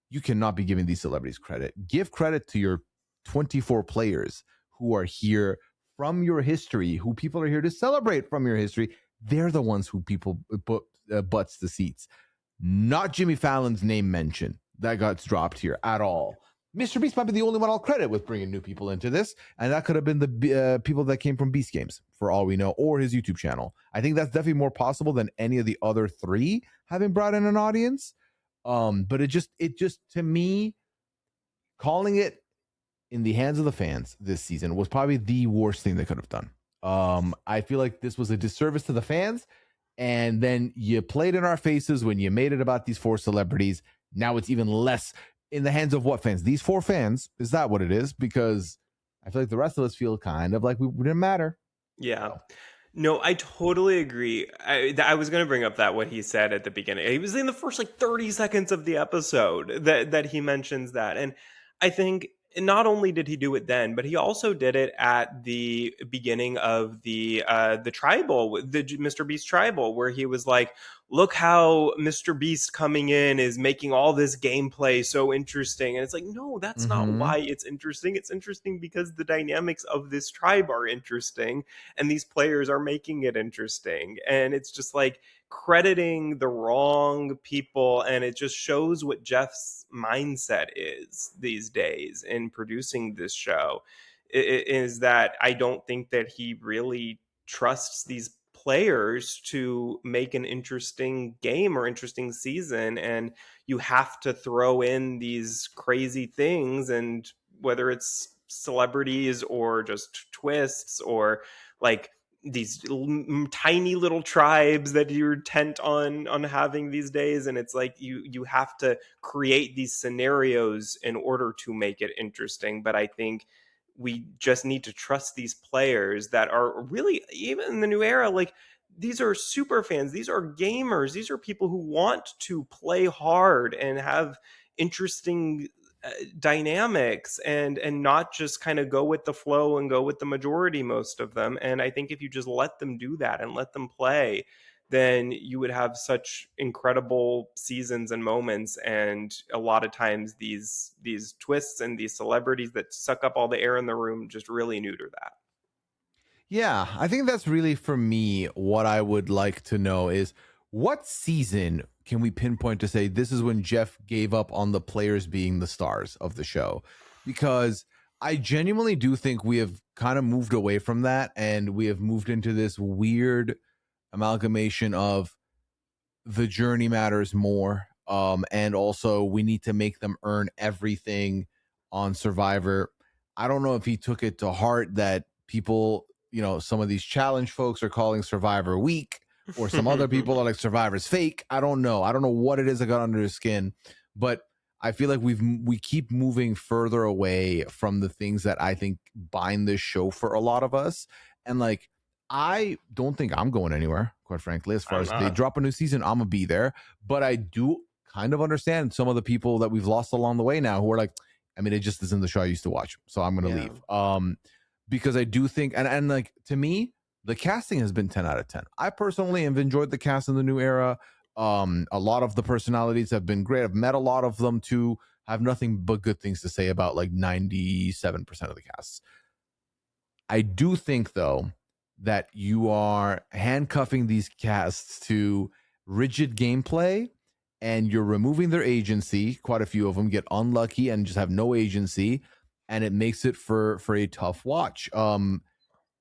you cannot be giving these celebrities credit. Give credit to your 24 players who are here from your history, who people are here to celebrate from your history. They're the ones who people put butts to seats. Not Jimmy Fallon's name mentioned that got dropped here at all. Mr. Beast might be the only one I'll credit with bringing new people into this, and that could have been the people that came from Beast Games, for all we know, or his YouTube channel. I think that's definitely more possible than any of the other three having brought in an audience. But it just to me, calling it in the hands of the fans this season was probably the worst thing they could have done. I feel like this was a disservice to the fans, and then you played in our faces when you made it about these 4 celebrities. Now it's even less in the hands of what fans? These 4 fans. Is that what it is? Because I feel like the rest of us feel kind of like we didn't matter.
Yeah.
So.
No, I totally agree. I was going to bring up that what he said at the beginning. He was in the first like 30 seconds of the episode that he mentions that. And I think not only did he do it then, but he also did it at the beginning of the tribal, the Mr. Beast tribal, where he was like, look how Mr. Beast coming in is making all this gameplay so interesting. And it's like, no, that's not why it's interesting. It's interesting because the dynamics of this tribe are interesting and these players are making it interesting. And it's just like crediting the wrong people, and it just shows what Jeff's mindset is these days in producing this show. Is that I don't think that he really trusts these players to make an interesting game or interesting season, and you have to throw in these crazy things, and whether it's celebrities or just twists or like these tiny little tribes that you're tent on having these days, and it's like you have to create these scenarios in order to make it interesting. But I think we just need to trust these players that are really, even in the new era, like these are super fans, these are gamers, these are people who want to play hard and have interesting dynamics, and not just kind of go with the flow and go with the majority, most of them. And I think if you just let them do that and let them play, then you would have such incredible seasons and moments. And a lot of times these twists and these celebrities that suck up all the air in the room just really neuter that.
Yeah, I think that's really, for me, what I would like to know is what season can we pinpoint to say this is when Jeff gave up on the players being the stars of the show? Because I genuinely do think we have kind of moved away from that, and we have moved into this weird amalgamation of the journey matters more. And also we need to make them earn everything on Survivor. I don't know if he took it to heart that people, some of these challenge folks are calling Survivor weak, or some other people are like Survivor's fake. I don't know what it is that got under his skin, but I feel like we keep moving further away from the things that I think bind this show for a lot of us. And like, I don't think I'm going anywhere, quite frankly. As far as they drop a new season, I'm gonna be there. But I do kind of understand some of the people that we've lost along the way now who are like, I mean, it just isn't the show I used to watch, so I'm gonna leave. Because I do think, and like, to me, the casting has been 10 out of 10. I personally have enjoyed the cast in the new era. A lot of the personalities have been great. I've met a lot of them too. I have nothing but good things to say about like 97% of the casts. I do think, though, that you are handcuffing these casts to rigid gameplay, and you're removing their agency. Quite a few of them get unlucky and just have no agency, and it makes it for a tough watch.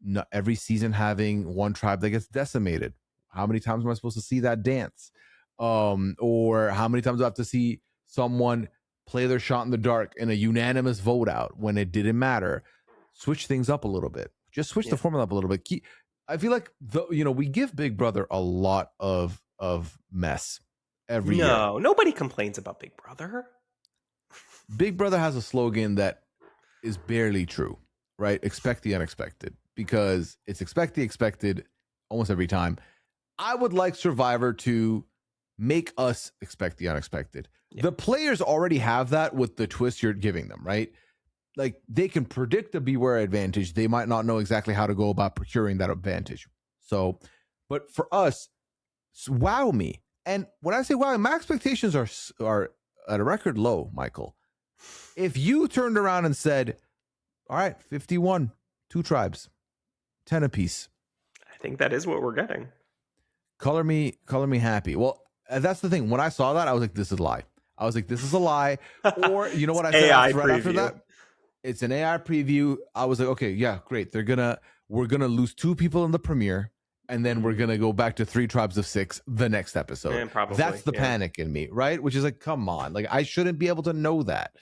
Not every season having one tribe that gets decimated. How many times am I supposed to see that dance? Or how many times do I have to see someone play their shot in the dark in a unanimous vote out when it didn't matter? Switch things up a little bit. Just switch the formula up a little bit. I feel like we give Big Brother a lot of mess every year.
No, nobody complains about Big Brother.
Big Brother has a slogan that is barely true, right? Expect the unexpected because it's expect the expected almost every time. I would like Survivor to make us expect the unexpected.
Yeah.
The players already have that with the twist you're giving them, right? Like they can predict a beware advantage. They might not know exactly how to go about procuring that advantage. So, but for us, wow me. And when I say wow, my expectations are at a record low, Michael. If you turned around and said, all right, 51, 2 tribes, 10 apiece.
I think that is what we're getting.
Color me happy. Well, that's the thing. When I saw that, I was like, this is a lie. I was like, this is a lie. Or you know what I said
AI
right after
preview.
that? It's an AI preview. I was like, okay, yeah, great. We're gonna lose 2 people in the premiere, and then we're gonna go back to 3 tribes of 6 the next episode.
And probably,
that's the panic in me, right? Which is like, come on, like I shouldn't be able to know that.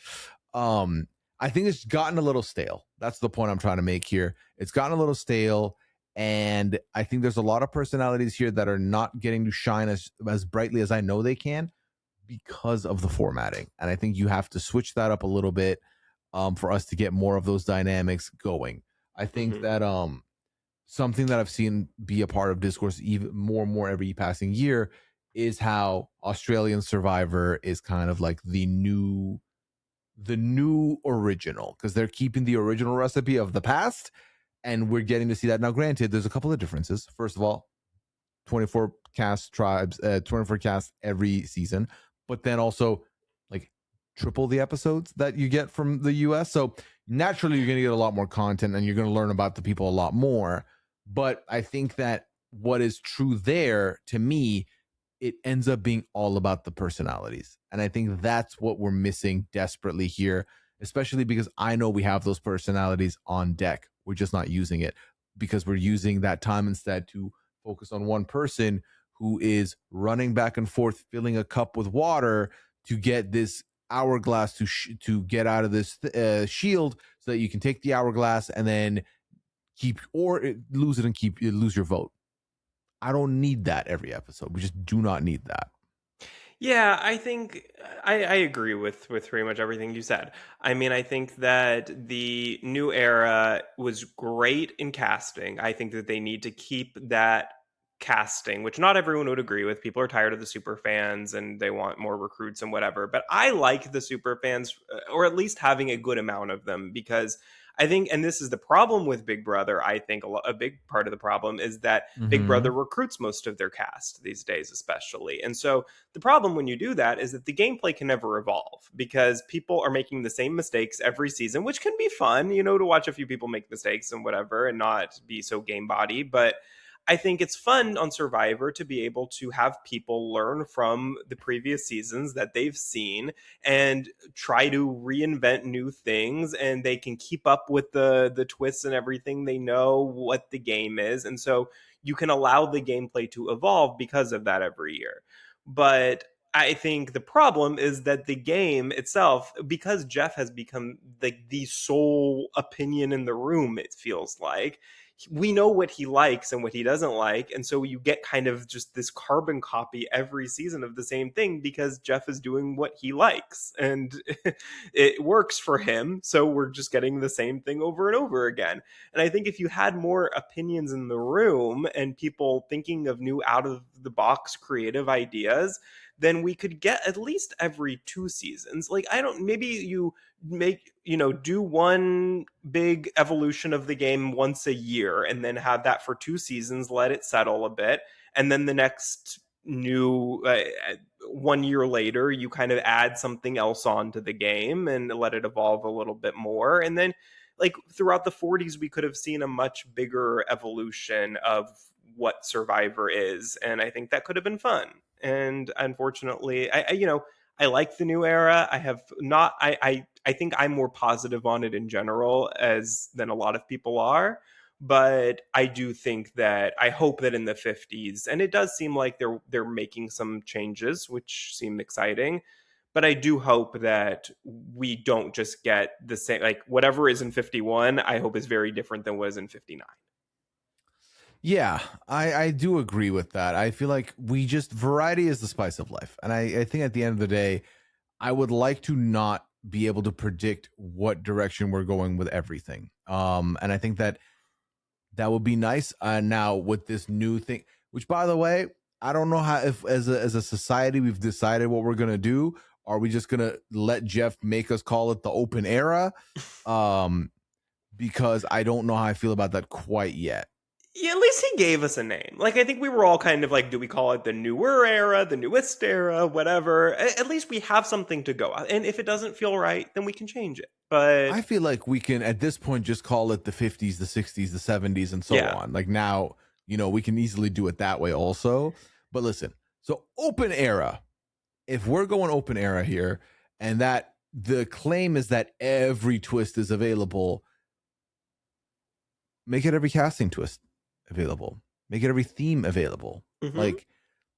I think it's gotten a little stale. That's the point I'm trying to make here. It's gotten a little stale, and I think there's a lot of personalities here that are not getting to shine as brightly as I know they can because of the formatting. And I think you have to switch that up a little bit for us to get more of those dynamics going. I think that something that I've seen be a part of discourse even more and more every passing year is how Australian Survivor is kind of like the new original, because they're keeping the original recipe of the past, and we're getting to see that now. Granted, there's a couple of differences. First of all, 24 cast tribes, 24 cast every season, but then also like triple the episodes that you get from the US. So naturally, you're going to get a lot more content, and you're going to learn about the people a lot more. But I think that what is true there, to me, it ends up being all about the personalities. And I think that's what we're missing desperately here, especially because I know we have those personalities on deck. We're just not using it because we're using that time instead to focus on one person who is running back and forth, filling a cup with water to get this hourglass to get out of this shield, so that you can take the hourglass and then lose it and lose your vote. I don't need that every episode. We just do not need that.
Yeah, I think I agree with pretty much everything you said. I mean, I think that the new era was great in casting. I think that they need to keep that casting, which not everyone would agree with. People are tired of the super fans and they want more recruits and whatever. But I like the super fans, or at least having a good amount of them, because I think, and this is the problem with Big Brother, I think a big part of the problem is that Big Brother recruits most of their cast these days, especially. And so the problem when you do that is that the gameplay can never evolve because people are making the same mistakes every season, which can be fun, to watch a few people make mistakes and whatever and not be so game body. But I think it's fun on Survivor to be able to have people learn from the previous seasons that they've seen and try to reinvent new things, and they can keep up with the twists and everything. They know what the game is, and so you can allow the gameplay to evolve because of that every year. But I think the problem is that the game itself, because Jeff has become the sole opinion in the room, it feels like we know what he likes and what he doesn't like. And so you get kind of just this carbon copy every season of the same thing because Jeff is doing what he likes and it works for him. So we're just getting the same thing over and over again. And I think if you had more opinions in the room and people thinking of new out of the box creative ideas, then we could get at least every 2 seasons. Like, maybe you do one big evolution of the game once a year and then have that for 2 seasons, let it settle a bit. And then the next new 1 year later, you kind of add something else onto the game and let it evolve a little bit more. And then like throughout the 40s, we could have seen a much bigger evolution of what Survivor is. And I think that could have been fun. And unfortunately, I like the new era. I have not. I think I'm more positive on it in general than a lot of people are. But I do think that I hope that in the 50s, and it does seem like they're making some changes, which seem exciting. But I do hope that we don't just get the same, like whatever is in 51. I hope is very different than what is in 59.
Yeah, I do agree with that. I feel like variety is the spice of life. And I think at the end of the day, I would like to not be able to predict what direction we're going with everything. And I think that that would be nice. Now with this new thing, which by the way, I don't know how, if as a society we've decided what we're gonna do. Are we just gonna let Jeff make us call it the open era? Um, because I don't know how I feel about that quite yet.
Yeah, at least he gave us a name. Like, I think we were all kind of like, do we call it the newer era, the newest era, whatever? At least we have something to go on. And if it doesn't feel right, then we can change it. But
I feel like we can at this point just call it the 50s, the 60s, the 70s, and so
yeah.
on. Like now, we can easily do it that way also. But listen, so open era. If we're going open era here, and that the claim is that every twist is available, make it every casting twist available. Make it every theme available.
Mhm.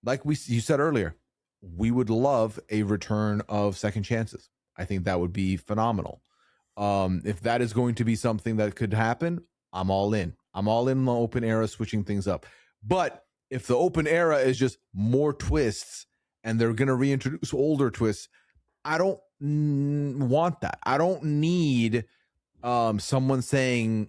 Like you said earlier, we would love a return of second chances. I think that would be phenomenal. If that is going to be something that could happen, I'm all in. I'm all in the open era, switching things up. But if the open era is just more twists and they're going to reintroduce older twists, I don't want that. I don't need someone saying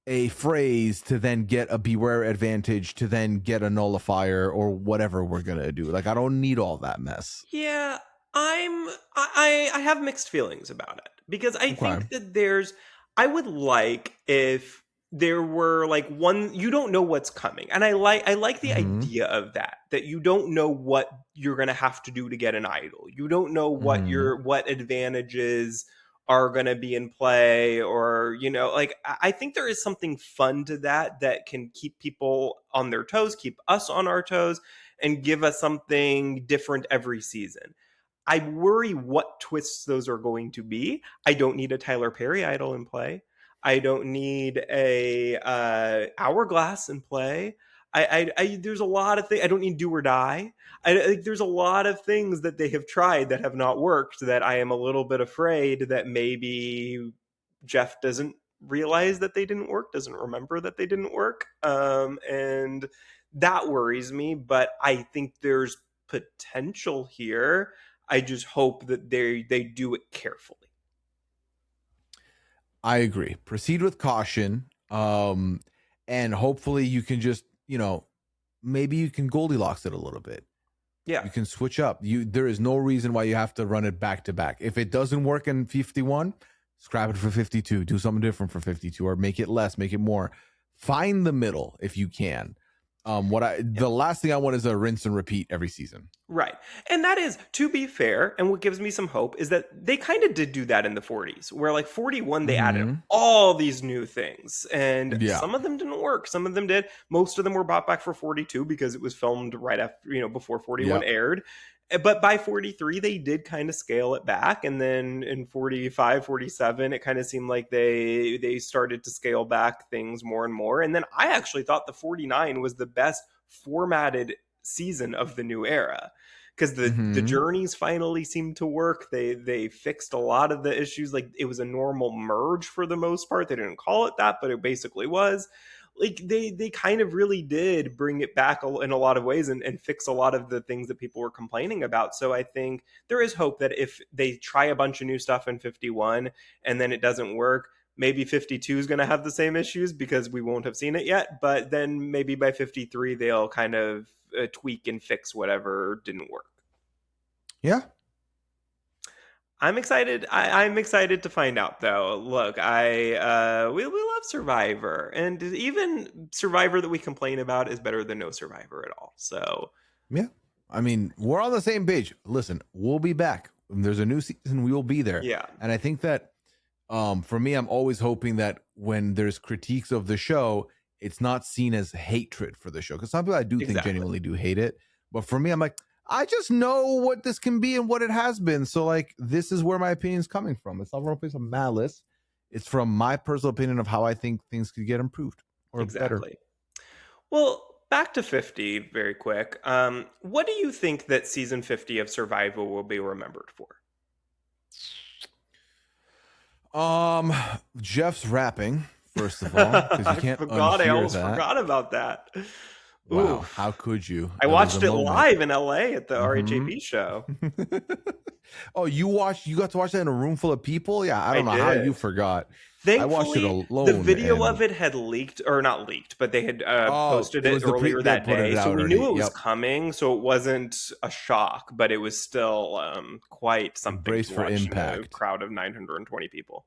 a phrase to then get a beware advantage to then get a nullifier or whatever we're gonna do. Like I don't need all that mess.
Yeah, I have mixed feelings about it because I
Okay.
think that I would like if there were like one you don't know what's coming. And I like the
Mm-hmm.
idea of that you don't know what you're going to have to do to get an idol. You don't know
Mm-hmm.
what advantages are going to be in play, or like I think there is something fun to that can keep people on their toes, keep us on our toes, and give us something different every season. I worry what twists those are going to be. I don't need a Tyler Perry idol in play. I don't need a hourglass in play. There's a lot of things. I don't need do or die. There's a lot of things that they have tried that have not worked. That I am a little bit afraid that maybe Jeff doesn't realize that they didn't work, doesn't remember that they didn't work, and that worries me. But I think there's potential here. I just hope that they do it carefully.
I agree. Proceed with caution. And hopefully you can just, maybe you can Goldilocks it a little bit.
Yeah.
You can switch up. There is no reason why you have to run it back to back. If it doesn't work in 51, scrap it for 52. Do something different for 52, or make it less, make it more. Find the middle if you can. The last thing I want is a rinse and repeat every season.
Right. And that is, to be fair, and what gives me some hope is that they kind of did do that in the 40s, where like 41, they added
Mm-hmm.
all these new things. And
Yeah.
some of them didn't work. Some of them did. Most of them were brought back for 42 because it was filmed right after, before 41
Yep.
aired. But by 43, they did kind of scale it back. And then in 45, 47, it kind of seemed like they started to scale back things more and more. And then I actually thought the 49 was the best formatted season of the new era, because the
Mm-hmm.
journeys finally seemed to work. They fixed a lot of the issues. Like, it was a normal merge for the most part. They didn't call it that, but it basically was. Like, they kind of really did bring it back in a lot of ways, and fix a lot of the things that people were complaining about. So I think there is hope that if they try a bunch of new stuff in 51 and then it doesn't work, maybe 52 is going to have the same issues because we won't have seen it yet. But then maybe by 53, they'll kind of tweak and fix whatever didn't work.
Yeah.
I'm excited. I'm excited to find out, though. Look, we love Survivor, and even Survivor that we complain about is better than no Survivor at all. So
Yeah. I mean, we're on the same page. Listen, we'll be back. When there's a new season, we will be there.
yeah,
And I think that for me, I'm always hoping that when there's critiques of the show, it's not seen as hatred for the show. Because some people I do think
exactly.
genuinely do hate it. But for me, I'm like, I just know what this can be and what it has been. So, like, this is where my opinion is coming from. It's not from a place of malice. It's from my personal opinion of how I think things could get improved or better.
Exactly. Well, back to 50 very quick. What do you think that season 50 of Survival will be remembered for?
Jeff's rapping, first of all, because you
I
can't
forgot. I
unhear
almost
that.
forgot about that.
Wow, how
Oof.
could you?
I
It was a
watched it
moment.
live in LA at the
Hmm.
RHAP show.
Oh, you got to watch that in a room full of people? Yeah, I
I
don't know how you
did.
forgot. I watched it
Thankfully, the
alone,
video of
and
it had leaked, or not leaked, but they had
oh,
posted
it
it
was
earlier
they
that
put it
day. So
out
we
already.
knew it was
Yep.
coming. So it wasn't a shock, but it was still quite something
Brace
to
for
watch in a
impact.
crowd of 920 people.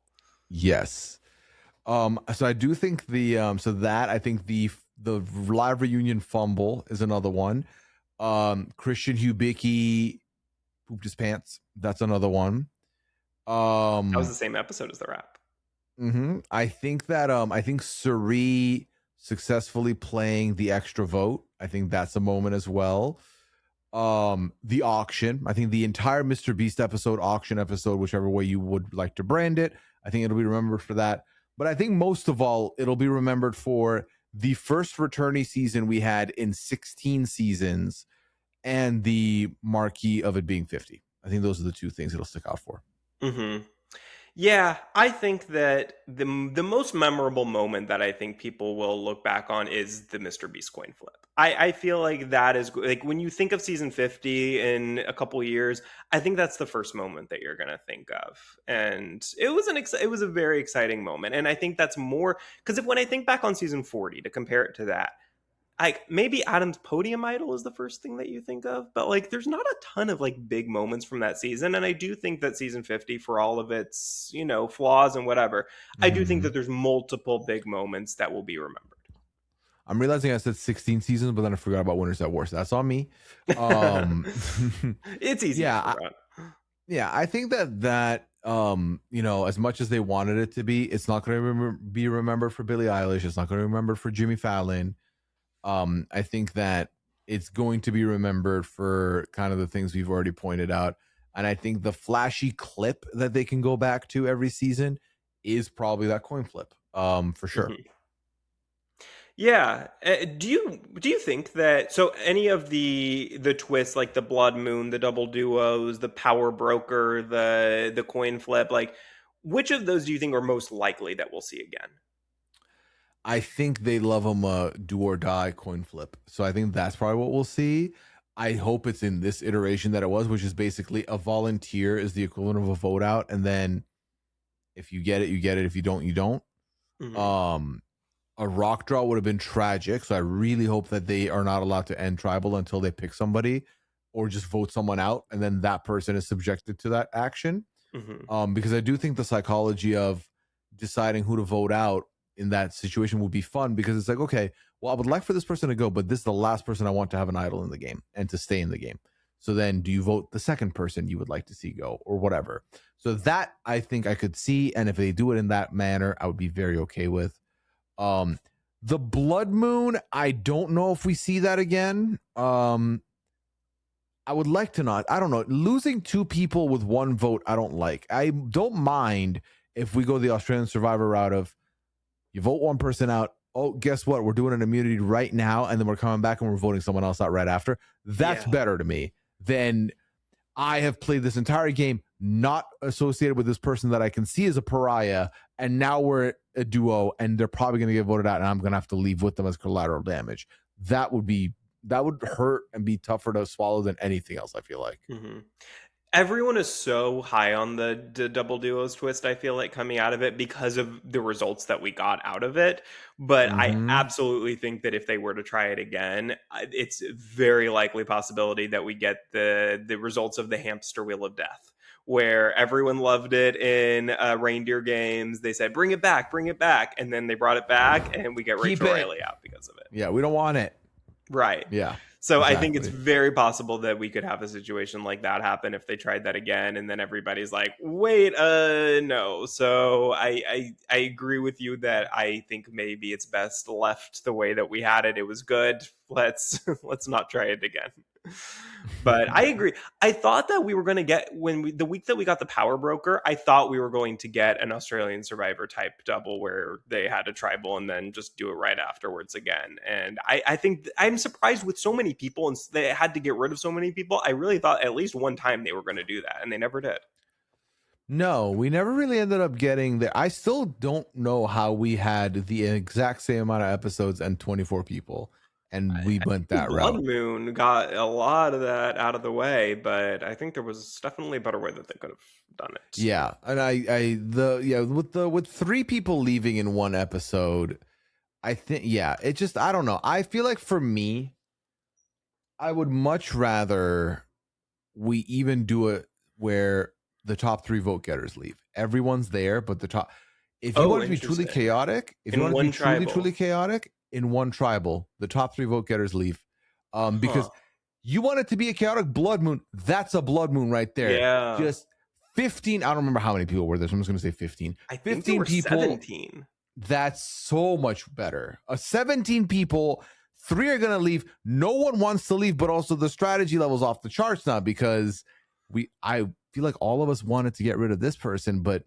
Yes. So I do think so that I think the live reunion fumble is another one. Christian Hubicki pooped his pants. That's another one.
That was the
Um,
same episode as the rap.
I think that I think Suri successfully playing the extra vote. I think that's a moment as well. The auction. I think the entire Mr. Beast episode, auction episode, whichever way you would like to brand it, I think it'll be remembered for that. But I think most of all, it'll be remembered for the first returnee season we had in 16 seasons and the marquee of it being 50. I think those are the two things it'll stick out for.
Hmm. Yeah, I think that the most memorable moment that I think people will look back on is the Mr. Beast coin flip. I feel like that is like when you think of season 50 in a couple years, I think that's the first moment that you're gonna think of. And it was a very exciting moment. And I think that's more because if when I think back on season 40 to compare it to that, like maybe Adam's podium idol is the first thing that you think of, but like there's not a ton of like big moments from that season. And I do think that season 50, for all of its, flaws and whatever, I do think that
Mhm.
there's multiple big moments that will be remembered.
I'm realizing I said 16 seasons, but then I forgot about Winners at War. So that's on me. Um,
It's easy to
yeah,
forget.
yeah, I think as much as they wanted it to be, it's not going to be remembered for Billie Eilish. It's not going to be remembered for Jimmy Fallon. I think that it's going to be remembered for kind of the things we've already pointed out. And I think the flashy clip that they can go back to every season is probably that coin flip. For sure.
Mhm. Yeah. Do you think that so any of the twists like the blood moon, the double duos, the power broker, the coin flip, like which of those do you think are most likely that we'll see again?
I think they love them a do or die coin flip. So I think that's probably what we'll see. I hope it's in this iteration that it was, which is basically a volunteer is the equivalent of a vote out. And then if you get it, you get it. If you don't, you don't.
Mhm.
Um, a rock draw would have been tragic. So I really hope that they are not allowed to end tribal until they pick somebody or just vote someone out. And then that person is subjected to that action.
Mhm.
Because I do think the psychology of deciding who to vote out in that situation would be fun because it's like, okay, well, I would like for this person to go, but this is the last person I want to have an idol in the game and to stay in the game. So then do you vote the second person you would like to see go or whatever? So that I think I could see. And if they do it in that manner, I would be very okay with. Um, the blood moon, I don't know if we see that again. I would like to not. I don't know. Losing two people with one vote, I don't like. I don't mind if we go the Australian Survivor route of you vote one person out. Oh, guess what? We're doing an immunity right now, and then we're coming back and we're voting someone else out right after. That's
Yeah.
better to me than I have played this entire game not associated with this person that I can see as a pariah, and now we're a duo, and they're probably going to get voted out, and I'm going to have to leave with them as collateral damage. That would hurt and be tougher to swallow than anything else. I feel like.
Mhm. Everyone is so high on the double duos twist, I feel like, coming out of it because of the results that we got out of it. But I
Mm-hmm.
absolutely think that if they were to try it again, it's a very likely possibility that we get the results of the hamster wheel of death, where everyone loved it in reindeer games. They said, bring it back. And then they brought it back, and we get
Keep
Rachel
it.
Riley out because of it.
Yeah, we don't want it.
Right.
Yeah,
So I think it's
exactly.
very possible that we could have a situation like that happen if they tried that again, and then everybody's like, "Wait, no." So I agree with you that I think maybe it's best left the way that we had it. It was good. Let's let's not try it again. But I agree. I thought that we were going to get the week that we got the power broker. I thought we were going to get an Australian Survivor type double where they had a tribal and then just do it right afterwards again. And I think I'm surprised with so many people and they had to get rid of so many people. I really thought at least one time they were going to do that, and they never did.
No, we never really ended up getting there. I still don't know how we had the exact same amount of episodes and 24 people and we went that
Blood
route.
Moon got a lot of that out of the way, but I think there was definitely a better way that they could have done it.
Yeah, and with 3 people leaving in one episode, I think it just I don't know. I feel like for me, I would much rather we even do it where the top 3 vote getters leave. Everyone's there, but the top. If you
Oh,
want it to be truly
interesting.
chaotic, if you
In
want it to be
one
truly
tribal.
truly chaotic in one tribal, the top 3 vote getters leave.
Huh.
Because you want it to be a chaotic blood moon. That's a blood moon right there.
Yeah.
Just 15. I don't remember how many people were there. So I'm just going to say 15.
I think there
15
were
people.
17.
That's so much better. 17 people, 3 are going to leave. No one wants to leave, but also the strategy level's off the charts now because I feel like all of us wanted to get rid of this person, but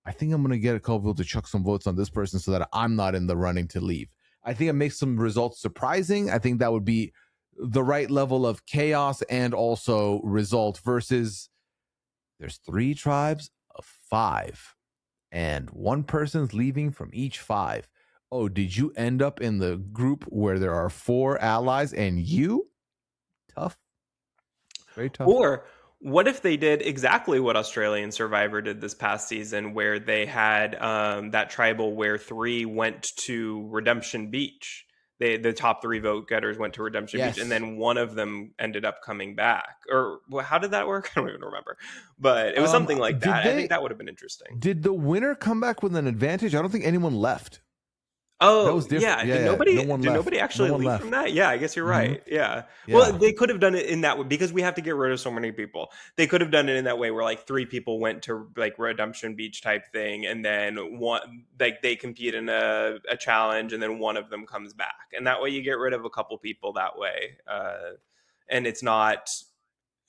I think I'm going to get a couple people to chuck some votes on this person so that I'm not in the running to leave. I think it makes some results surprising. I think that would be the right level of chaos and also result versus there's 3 tribes of 5 and one person's leaving from each 5. Oh, did you end up in the group where there are 4 allies and you? Tough. Very tough.
Or what if they did exactly what Australian Survivor did this past season, where they had that tribal where 3 went to Redemption Beach? The top 3 vote getters went to Redemption Beach, and
Yes.
then one of them ended up coming back. Or how did that work? I don't even remember. But it was something like that. I think that would have been interesting.
Did the winner come back with an advantage? I don't think anyone left. That
Oh,
was different.
yeah.
Yeah, no one
Did
left.
nobody
No
actually
one
leave
left.
from that? Yeah, I guess you're
Mhm.
right. Yeah. Well,
Yeah.
they could have done it in that way because we have to get rid of so many people. They could have done it in that way where like 3 people went to like Redemption Beach type thing, and then one like they compete in a challenge, and then one of them comes back, and that way you get rid of a couple people that way. And it's not.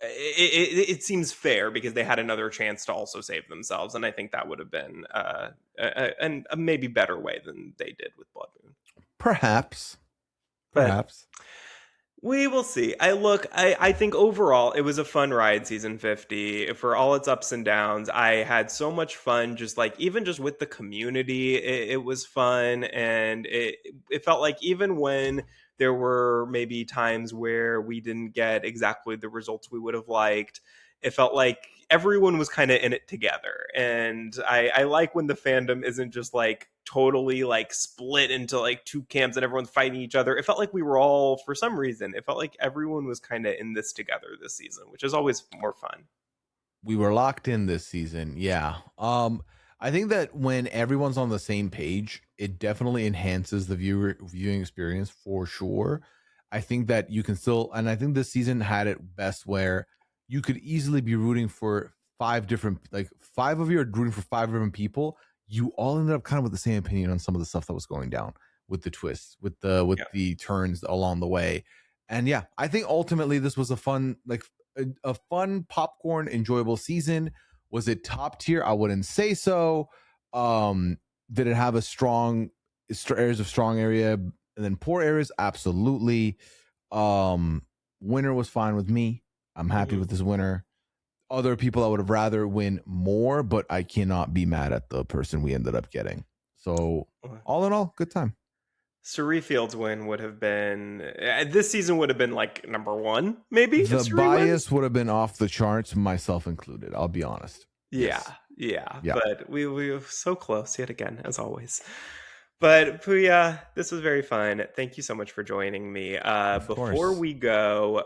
It seems fair because they had another chance to also save themselves, and I think that would have been a maybe better way than they did with Blood Moon.
Perhaps.
But we will see. I think overall it was a fun ride, season 50. For all its ups and downs, I had so much fun just like even just with the community, it was fun, and it felt like even when there were maybe times where we didn't get exactly the results we would have liked, it felt like everyone was kind of in it together. And I like when the fandom isn't just like totally like split into like 2 camps and everyone's fighting each other. It felt like we were all, for some reason, it felt like everyone was kind of in this together this season, which is always more fun.
We were locked in this season. Yeah. I think that when everyone's on the same page, it definitely enhances the viewing experience for sure. I think that you can still, and I think this season had it best where you could easily be rooting for 5 different, like 5 of you are rooting for 5 different people. You all ended up kind of with the same opinion on some of the stuff that was going down with the twists, with
Yeah.
the turns along the way. And yeah, I think ultimately this was a fun, like a fun popcorn enjoyable season. Was it top tier? I wouldn't say so. Did it have a strong areas of strong area and then poor areas? Absolutely. Winner was fine with me. I'm happy
Mhm.
with this winner. Other people I would have rather win more, but I cannot be mad at the person we ended up getting. So all in all, good time.
Suri Field's win would have been this season would have been like number 1, maybe if
The
Suri wins.
bias would have been off the charts, myself included. I'll be honest.
Yeah,
Yes.
yeah,
Yeah.
but we were so close yet again, as always. But Pooya, this was very fun. Thank you so much for joining me. Before
course.
we go,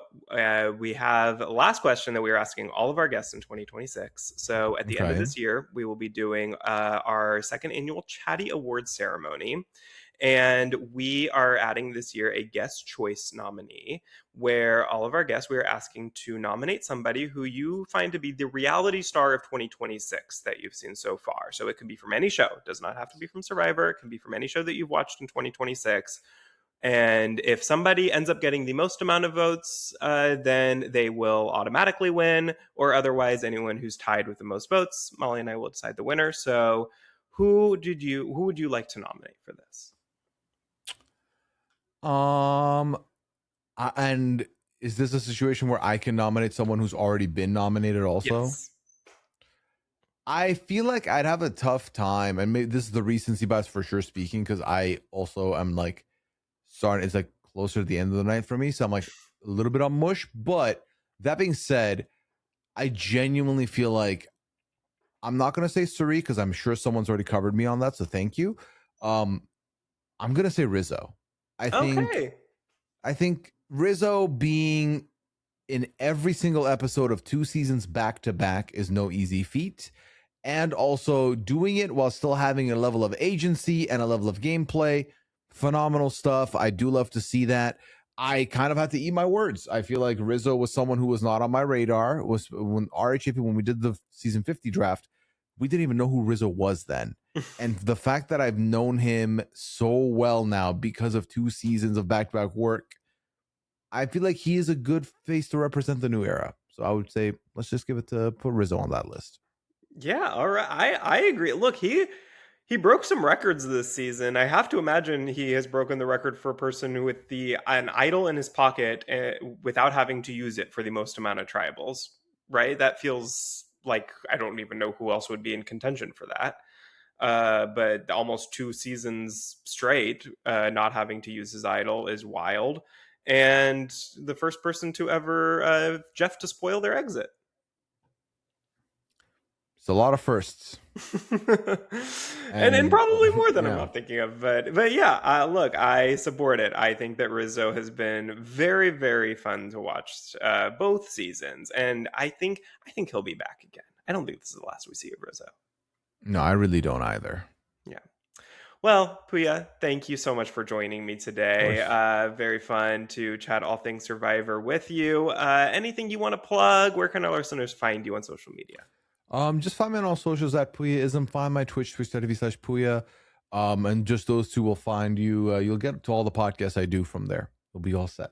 we have a last question that we are asking all of our guests in 2026. So at the end of
Okay.
this year, we will be doing our second annual Chatty Awards ceremony. And we are adding this year a guest choice nominee, where all of our guests, we are asking to nominate somebody who you find to be the reality star of 2026 that you've seen so far. So it can be from any show. It does not have to be from Survivor. It can be from any show that you've watched in 2026. And if somebody ends up getting the most amount of votes, then they will automatically win. Or otherwise, anyone who's tied with the most votes, Molly and I will decide the winner. So who would you like to nominate for this?
And is this a situation where I can nominate someone who's already been nominated also?
Yes.
I feel like I'd have a tough time, and maybe this is the recency bias for sure speaking, because I also am like starting, it's like closer to the end of the night for me. So I'm like a little bit on mush. But that being said, I genuinely feel like I'm not going to say Suri because I'm sure someone's already covered me on that. So thank you. Um, I'm going to say Rizzo. I think
Okay.
I think Rizzo being in every single episode of 2 seasons back to back is no easy feat. And also doing it while still having a level of agency and a level of gameplay, phenomenal stuff. I do love to see that. I kind of had to eat my words. I feel like Rizzo was someone who was not on my radar. Was when RHAP, when we did the season 50 draft, we didn't even know who Rizzo was then. And the fact that I've known him so well now because of 2 seasons of back-to-back work, I feel like he is a good face to represent the new era. So I would say let's just give it to put Rizzo on that list.
Yeah, all right. I agree. Look, he broke some records this season. I have to imagine he has broken the record for a person with the an idol in his pocket without having to use it for the most amount of tribals, right? That feels like I don't even know who else would be in contention for that. But almost 2 seasons straight, not having to use his idol is wild. And the first person to ever Jeff to spoil their exit.
It's a lot of firsts.
And
And
probably more than I'm
yeah.
not thinking of, but yeah, look, I support it. I think that Rizzo has been very, very fun to watch both seasons, and I think he'll be back again. I don't think this is the last we see of Rizzo.
No, I really don't either.
Yeah. Well, Pooya, thank you so much for joining me
Of
today.
course.
Very fun to chat all things Survivor with you. Anything you want to plug? Where can our listeners find you on social media?
Just find me on all socials at Pooyaism. Find my Twitch, twitch.tv/Pooya. And just those two will find you. You'll get to all the podcasts I do from there. You'll be all set.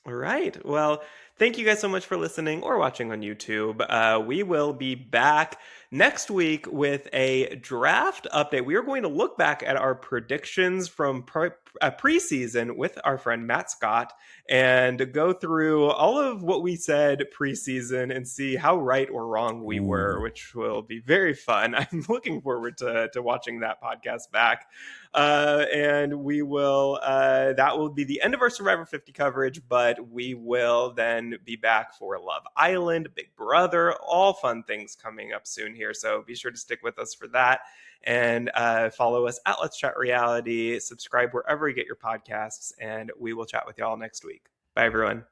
All right. Well, thank you guys so much for listening or watching on YouTube. We will be back next week with a draft update. We are going to look back at our predictions from preseason with our friend Matt Scott and go through all of what we said preseason and see how right or wrong we were,
Ooh.
which will be very fun. I'm looking forward to watching that podcast back. And we will, that will be the end of our Survivor 50 coverage, but we will then be back for Love Island, Big Brother, all fun things coming up soon here. So be sure to stick with us for that and follow us at Let's Chat Reality. Subscribe wherever you get your podcasts, and we will chat with y'all next week. Bye, everyone.